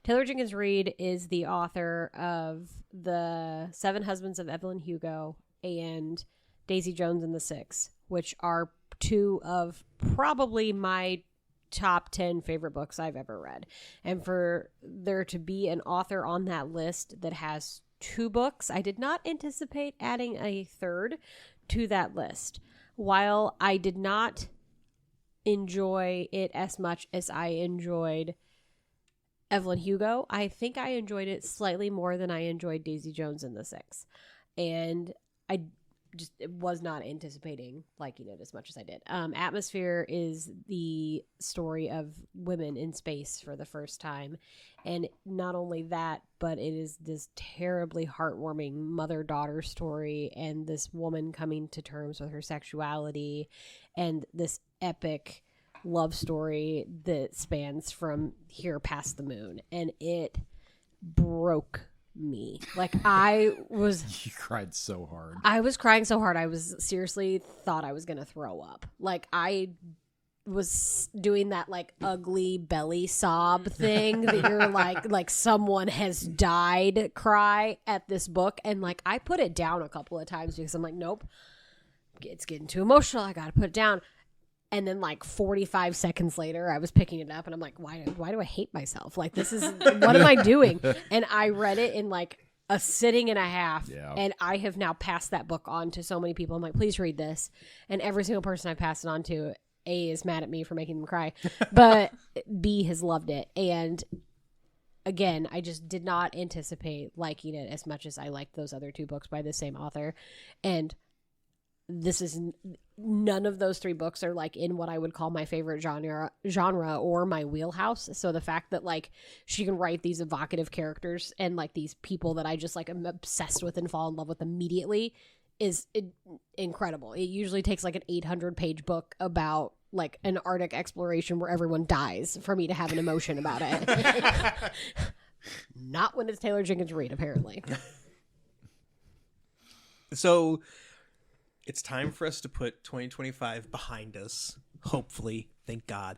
Taylor Jenkins Reid is the author of The 7 Husbands of Evelyn Hugo and Daisy Jones and the Six, which are 2 of probably my top 10 favorite books I've ever read. And for there to be an author on that list that has 2 books, I did not anticipate adding a third to that list. While I did not enjoy it as much as I enjoyed Evelyn Hugo, I think I enjoyed it slightly more than I enjoyed Daisy Jones and the Six. And I just was not anticipating liking it as much as I did. Atmosphere is the story of women in space for the first time. And not only that, but it is this terribly heartwarming mother-daughter story and this woman coming to terms with her sexuality and this epic love story that spans from here past the moon. And it broke me. Like, You cried so hard. I was crying so hard I was seriously thought I was gonna throw up. Like, I was doing that like ugly belly sob thing that you're like someone has died cry at this book, and like I put it down a couple of times because I'm like, nope, it's getting too emotional, I gotta put it down. And then like 45 seconds later, I was picking it up and I'm like, why do I hate myself? Like, this is, what am I doing? And I read it in like a sitting and a half. Yeah. And I have now passed that book on to so many people. I'm like, please read this. And every single person I pass it on to, A, is mad at me for making them cry, but B, has loved it. And again, I just did not anticipate liking it as much as I liked those other 2 books by the same author. And this is none of those 3 books are like in what I would call my favorite genre or my wheelhouse. So the fact that like she can write these evocative characters and like these people that I just like am obsessed with and fall in love with immediately is incredible. It usually takes like an 800-page book about like an Arctic exploration where everyone dies for me to have an emotion about it. Not when it's Taylor Jenkins Reid, apparently. So it's time for us to put 2025 behind us, hopefully, thank God.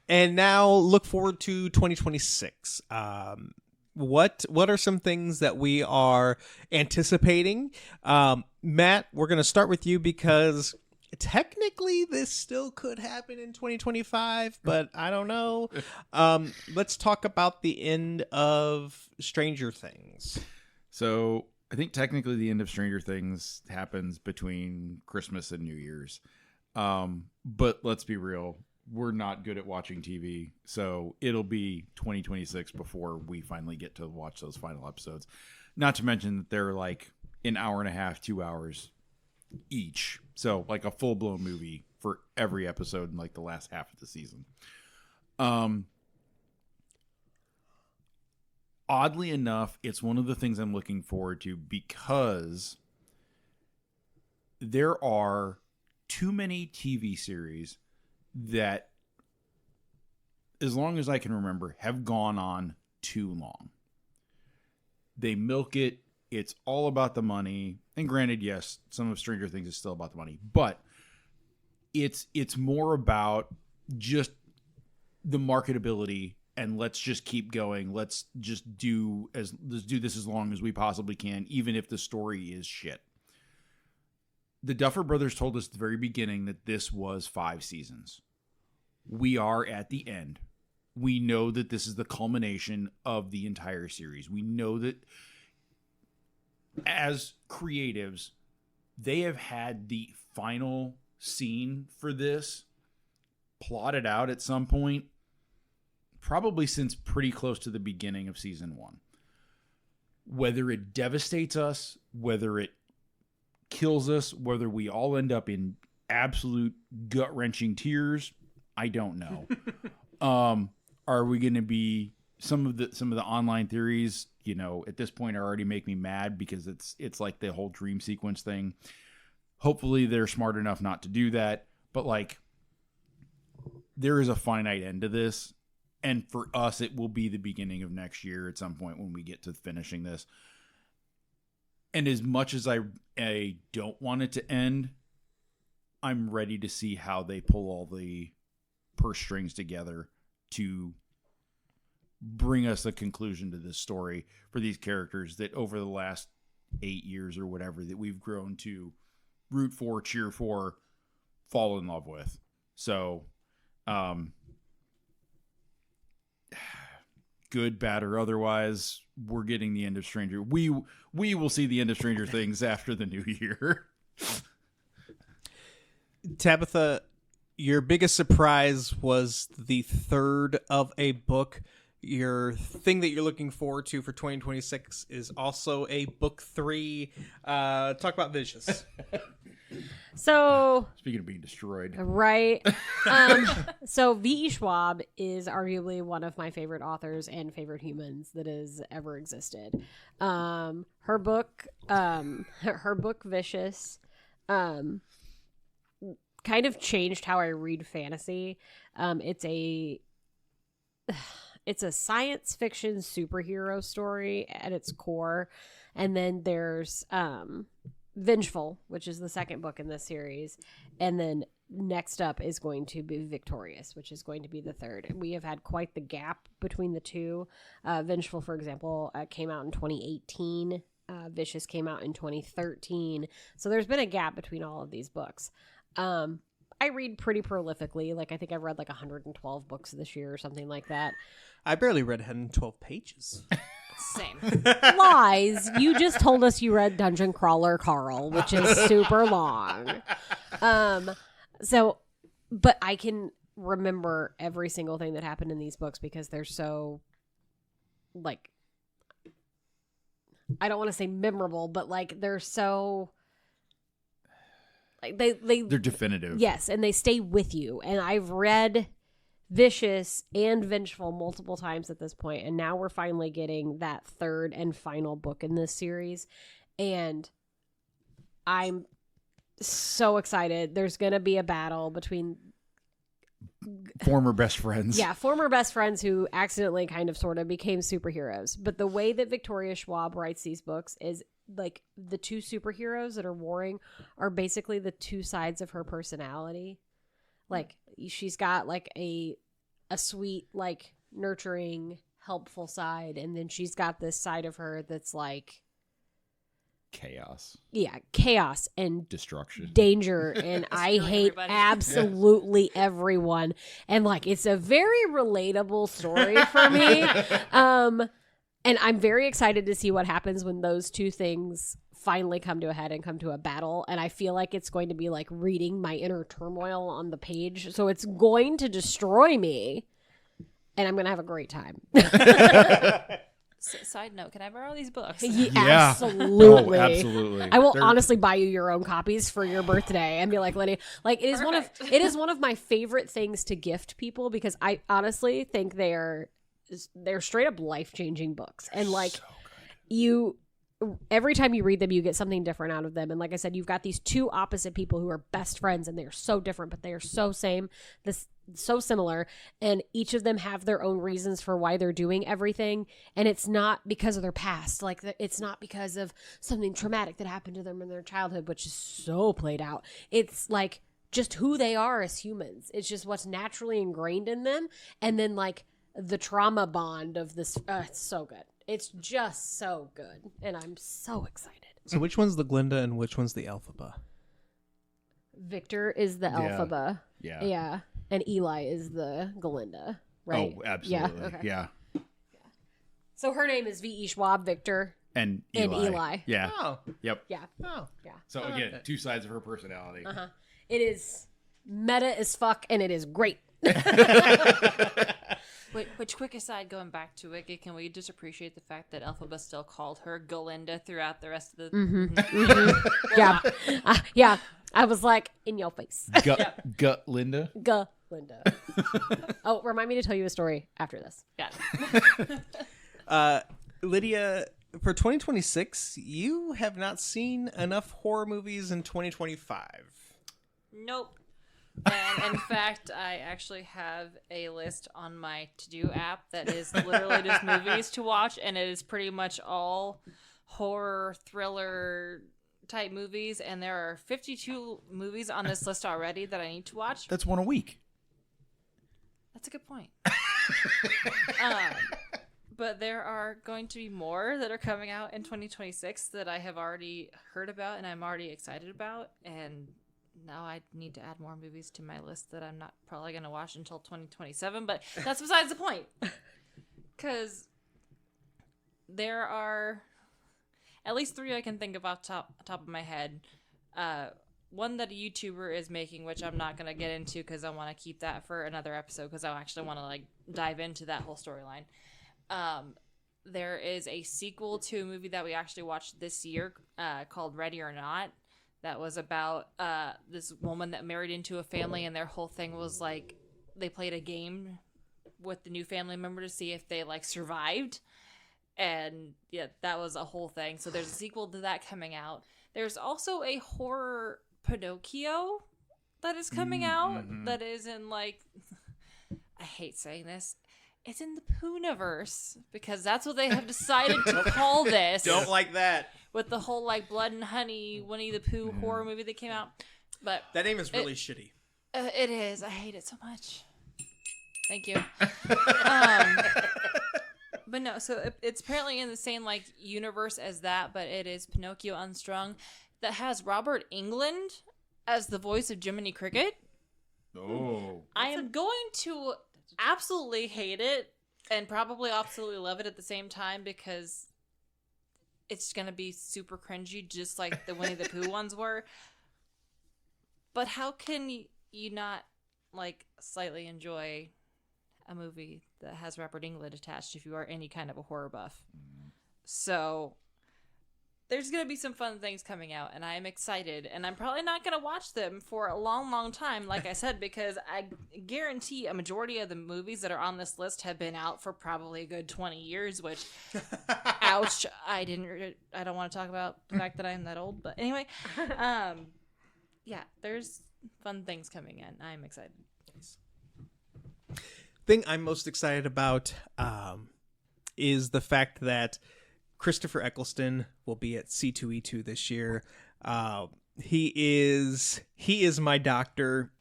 And now look forward to 2026. What are some things that we are anticipating? Matt, we're going to start with you because technically this still could happen in 2025, but I don't know. Let's talk about the end of Stranger Things. So I think technically the end of Stranger Things happens between Christmas and New Year's. But let's be real. We're not good at watching TV. So it'll be 2026 before we finally get to watch those final episodes. Not to mention that they're like an hour and a half, 2 hours each. So like a full-blown movie for every episode in like the last half of the season. Oddly enough, it's one of the things I'm looking forward to because there are too many TV series that, as long as I can remember, have gone on too long. They milk it. It's all about the money. And granted, yes, some of Stranger Things is still about the money, but it's more about just the marketability. And let's just keep going. Let's do this as long as we possibly can, even if the story is shit. The Duffer Brothers told us at the very beginning that this was 5 seasons. We are at the end. We know that this is the culmination of the entire series. We know that as creatives, they have had the final scene for this plotted out at some point, probably since pretty close to the beginning of season 1. Whether it devastates us, whether it kills us, whether we all end up in absolute gut-wrenching tears, I don't know. Are we going to be some of the online theories, you know, at this point already make me mad because it's like the whole dream sequence thing. Hopefully they're smart enough not to do that, but like there is a finite end to this, and for us it will be the beginning of next year at some point when we get to finishing this. And as much as I don't want it to end, I'm ready to see how they pull all the purse strings together to bring us a conclusion to this story for these characters that over the last 8 years or whatever that we've grown to root for, cheer for, fall in love with. So, good, bad, or otherwise, we're getting the end of Stranger. We will see the end of Stranger Things after the new year. Tabitha, your biggest surprise was the third of a book. Your thing that you're looking forward to for 2026 is also a book 3. Talk about Vicious. So, speaking of being destroyed, right? So V.E. Schwab is arguably one of my favorite authors and favorite humans that has ever existed. Her book Vicious, kind of changed how I read fantasy. It's a science fiction superhero story at its core, and then there's Vengeful, which is the second book in this series, and then next up is going to be Victorious, which is going to be the third. We have had quite the gap between the two. Vengeful, for example, came out in 2018. Vicious came out in 2013. So there's been a gap between all of these books. I read pretty prolifically. Like, I think I've read like 112 books this year or something like that. I barely read 112 pages. Same. Lies. You just told us you read Dungeon Crawler Carl, which is super long. But I can remember every single thing that happened in these books because they're so, like, I don't want to say memorable, but like they're so, like they're definitive. Yes, and they stay with you. And I've read Vicious and Vengeful multiple times at this point, and now we're finally getting that third and final book in this series, and I'm so excited. There's gonna be a battle between former best friends. Yeah, former best friends who accidentally kind of sort of became superheroes. But the way that Victoria Schwab writes these books is like the two superheroes that are warring are basically the two sides of her personality. Like, she's got like a sweet, like, nurturing, helpful side, and then she's got this side of her that's like chaos. Yeah, chaos and destruction, danger, and I hate everybody. Absolutely everyone. And like, it's a very relatable story for me. And I'm very excited to see what happens when those two things finally come to a head and come to a battle. And I feel like it's going to be like reading my inner turmoil on the page. So it's going to destroy me, and I'm going to have a great time. Side note, can I borrow these books? Yeah. Absolutely. Oh, absolutely. I will honestly buy you your own copies for your birthday and be like, Lenny, like, it is one of my favorite things to gift people, because I honestly think they're straight up life-changing books. And like, so every time you read them, you get something different out of them. And like I said, you've got these two opposite people who are best friends, and they are so different, but they are so so similar. And each of them have their own reasons for why they're doing everything. And it's not because of their past. Like, it's not because of something traumatic that happened to them in their childhood, which is so played out. It's like just who they are as humans. It's just what's naturally ingrained in them. And then like the trauma bond of this. It's so good. It's just so good, and I'm so excited. So which one's the Glinda and which one's the Elphaba? Victor is the Elphaba. Yeah. Yeah. And Eli is the Glinda, right? Oh, absolutely. Yeah. Okay. Yeah. So her name is V.E. Schwab Victor. And And Eli. Eli. Yeah. Oh, Yep. Yeah. oh. Yeah. So I like again, that. 2 sides of her personality. It is meta as fuck, and it is great. Which quick aside, going back to Wicked, can we just appreciate the fact that Elphaba still called her Galinda throughout the rest of the... Yeah. Yeah. I was like, in your face. Gut Linda. Linda. Oh, remind me to tell you a story after this. Yeah. Lydia, for 2026, you have not seen enough horror movies in 2025. Nope. And in fact, I actually have a list on my to-do app that is literally just movies to watch, and it is pretty much all horror, thriller type movies, and there are 52 movies on this list already that I need to watch. That's 1 a week. That's a good point. But there are going to be more that are coming out in 2026 that I have already heard about and I'm already excited about, and now I need to add more movies to my list that I'm not probably going to watch until 2027, but that's besides the point. Because there are at least 3 I can think of off top of my head. One that a YouTuber is making, which I'm not going to get into because I want to keep that for another episode because I actually want to like dive into that whole storyline. There is a sequel to a movie that we actually watched this year called Ready or Not. That was about this woman that married into a family, and their whole thing was like they played a game with the new family member to see if they like survived. And yeah, that was a whole thing. So there's a sequel to that coming out. There's also a horror Pinocchio that is coming out that is in like, I hate saying this, it's in the Pooniverse because that's what they have decided to call this. Don't like that. With the whole like Blood and Honey Winnie the Pooh horror movie that came out. But That name is really shitty. it is. I hate it so much. Thank you. But no, so it's apparently in the same like universe as that, but it is Pinocchio Unstrung that has Robert Englund as the voice of Jiminy Cricket. Oh. I am going to absolutely hate it and probably absolutely love it at the same time because it's going to be super cringy just like the Winnie the Pooh ones were. But how can you not like slightly enjoy a movie that has Robert Englund attached if you are any kind of a horror buff? So there's going to be some fun things coming out, and I'm excited. And I'm probably not going to watch them for a long, long time, like I said, because I guarantee a majority of the movies that are on this list have been out for probably a good 20 years, which, ouch, I don't want to talk about the fact that I'm that old. But anyway, yeah, there's fun things coming in. I'm excited. Thing I'm most excited about is the fact that Christopher Eccleston will be at C2E2 this year. He is my doctor.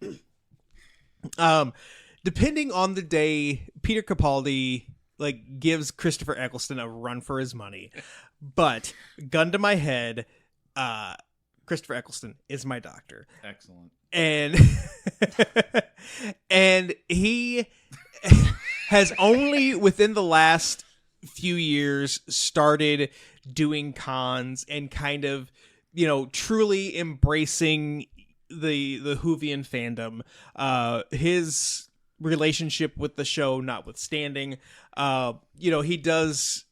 Depending on the day, Peter Capaldi like gives Christopher Eccleston a run for his money. But gun to my head, Christopher Eccleston is my doctor. Excellent. And and he has only within the last few years started doing cons and kind of, you know, truly embracing the Whovian fandom. His relationship with the show notwithstanding, you know, he does,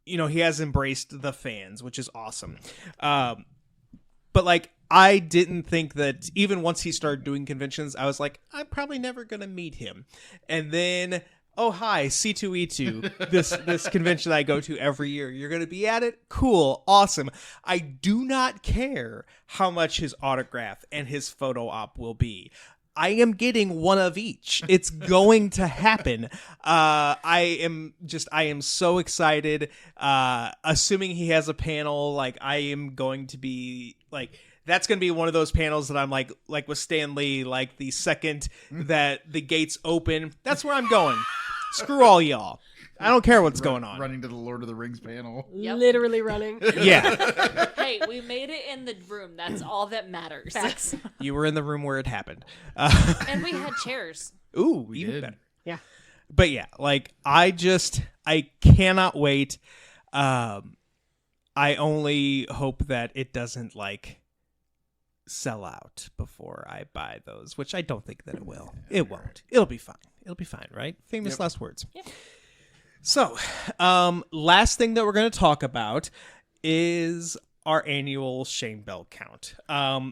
you know, he has embraced the fans, which is awesome. But like, I didn't think that even once he started doing conventions, I was like, I'm probably never going to meet him. And then, oh, hi, C2E2, this convention I go to every year. You're going to be at it? Cool. Awesome. I do not care how much his autograph and his photo op will be. I am getting one of each. It's going to happen. I am so excited. Assuming he has a panel, like I am going to be like, that's going to be one of those panels that I'm like with Stan Lee, like the second that the gates open, that's where I'm going. Screw all y'all. I don't care what's going on. Running to the Lord of the Rings panel. Yep. Literally running. Yeah. Hey, we made it in the room. That's all that matters. Facts. You were in the room where it happened. And we had chairs. Ooh, We even did. better. Yeah. But yeah, like I cannot wait. I only hope that it doesn't sell out before I buy those, which I don't think that it will. It won't. It'll be fine. It'll be fine, right? Famous last words. Yep. So, last thing that we're going to talk about is our annual shame bell count.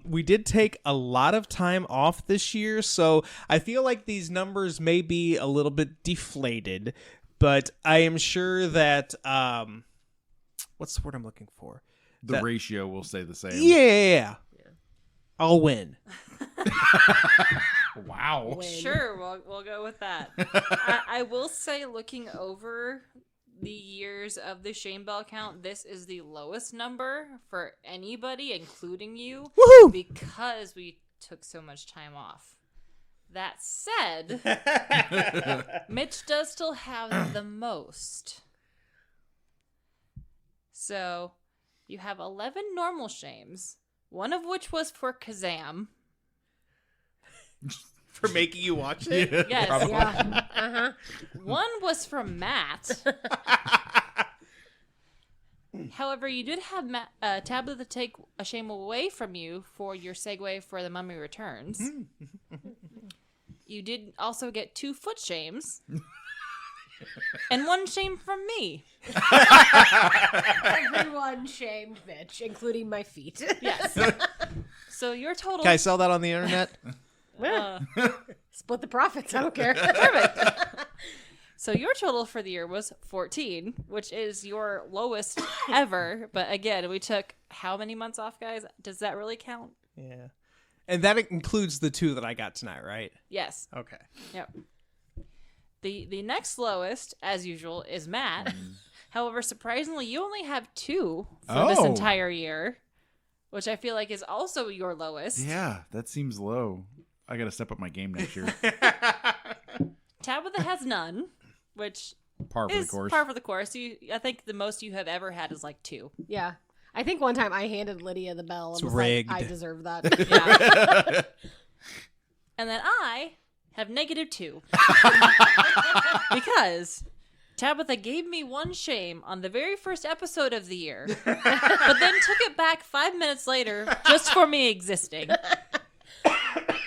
We did take a lot of time off this year, so I feel like these numbers may be a little bit deflated, but I am sure that what's the word I'm looking for? The ratio will stay the same. Yeah. I'll win. Wow. Sure, we'll go with that. I will say, looking over the years of the shame bell count, this is the lowest number for anybody, including you, Woohoo! because we took so much time off. That said, Mitch does still have the most. So, you have 11 normal shames, one of which was for Kazam. For making you watch it? Yes. Yeah. One was from Matt. However, you did have Tabitha take a shame away from you for your segue for The Mummy Returns. You did also get 2 foot shames. And 1 shame from me. Everyone shamed Mitch, including my feet. Yes. So your total... Can I sell that on the internet? Split the profits. I don't care. Perfect. So your total for the year was 14, which is your lowest ever. But again, we took how many months off, guys? Does that really count? Yeah. And that includes the 2 that I got tonight, right? Yes. Okay. Yep. The next lowest, as usual, is Matt. However, surprisingly, you only have 2 for this entire year, which I feel like is also your lowest. Yeah, that seems low. I got to step up my game next year. Tabitha has none, which Par for is the course. par for the course. I think the most you have ever had is 2. Yeah. I think one time I handed Lydia the bell and It's was rigged. like, I deserve that. Yeah. And then I have -2. Because Tabitha gave me 1 shame on the very first episode of the year, but then took it back 5 minutes later just for me existing.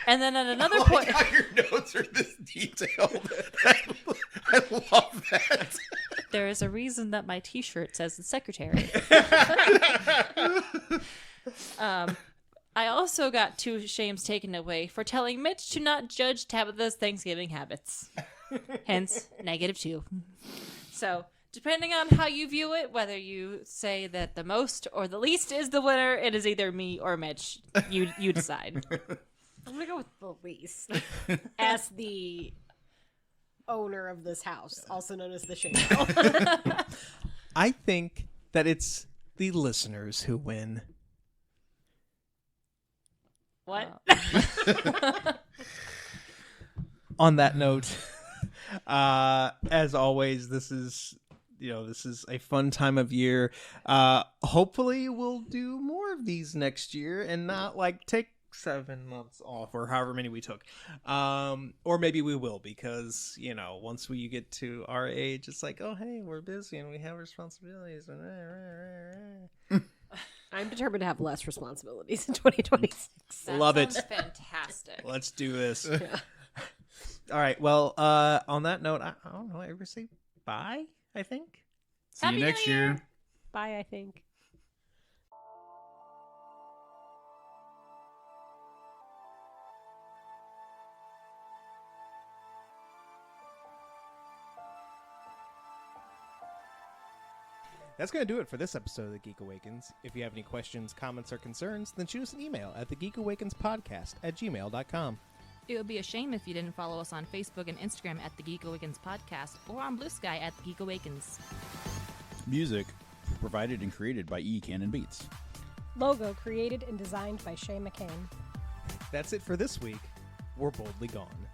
And then at another point... God, your notes are this detailed. I love that. There is a reason that my t-shirt says the secretary. I also got 2 shames taken away for telling Mitch to not judge Tabitha's Thanksgiving habits. Hence, -2. So, depending on how you view it, whether you say that the most or the least is the winner, it is either me or Mitch. You decide. I'm going to go with the least. As the owner of this house, also known as the shame bell. I think that it's the listeners who win. What? On that note, as always, this is a fun time of year. Hopefully we'll do more of these next year and not take 7 months off or however many we took. Or maybe we will, because once we get to our age, it's oh, hey, we're busy and we have responsibilities. I'm determined to have less responsibilities in 2026. That Love it. sounds fantastic. Let's do this. All right. Well, on that note, I don't know. Ever say bye? I think. See Happy you next New Year. year. Bye, I think. That's going to do it for this episode of The Geek Awakens. If you have any questions, comments, or concerns, then shoot us an email at thegeekawakenspodcast@gmail.com. It would be a shame if you didn't follow us on Facebook and Instagram at The Geek Awakens Podcast or on Blue Sky at The Geek Awakens. Music provided and created by E. Cannon Beats. Logo created and designed by Shay McCain. That's it for this week. We're boldly gone.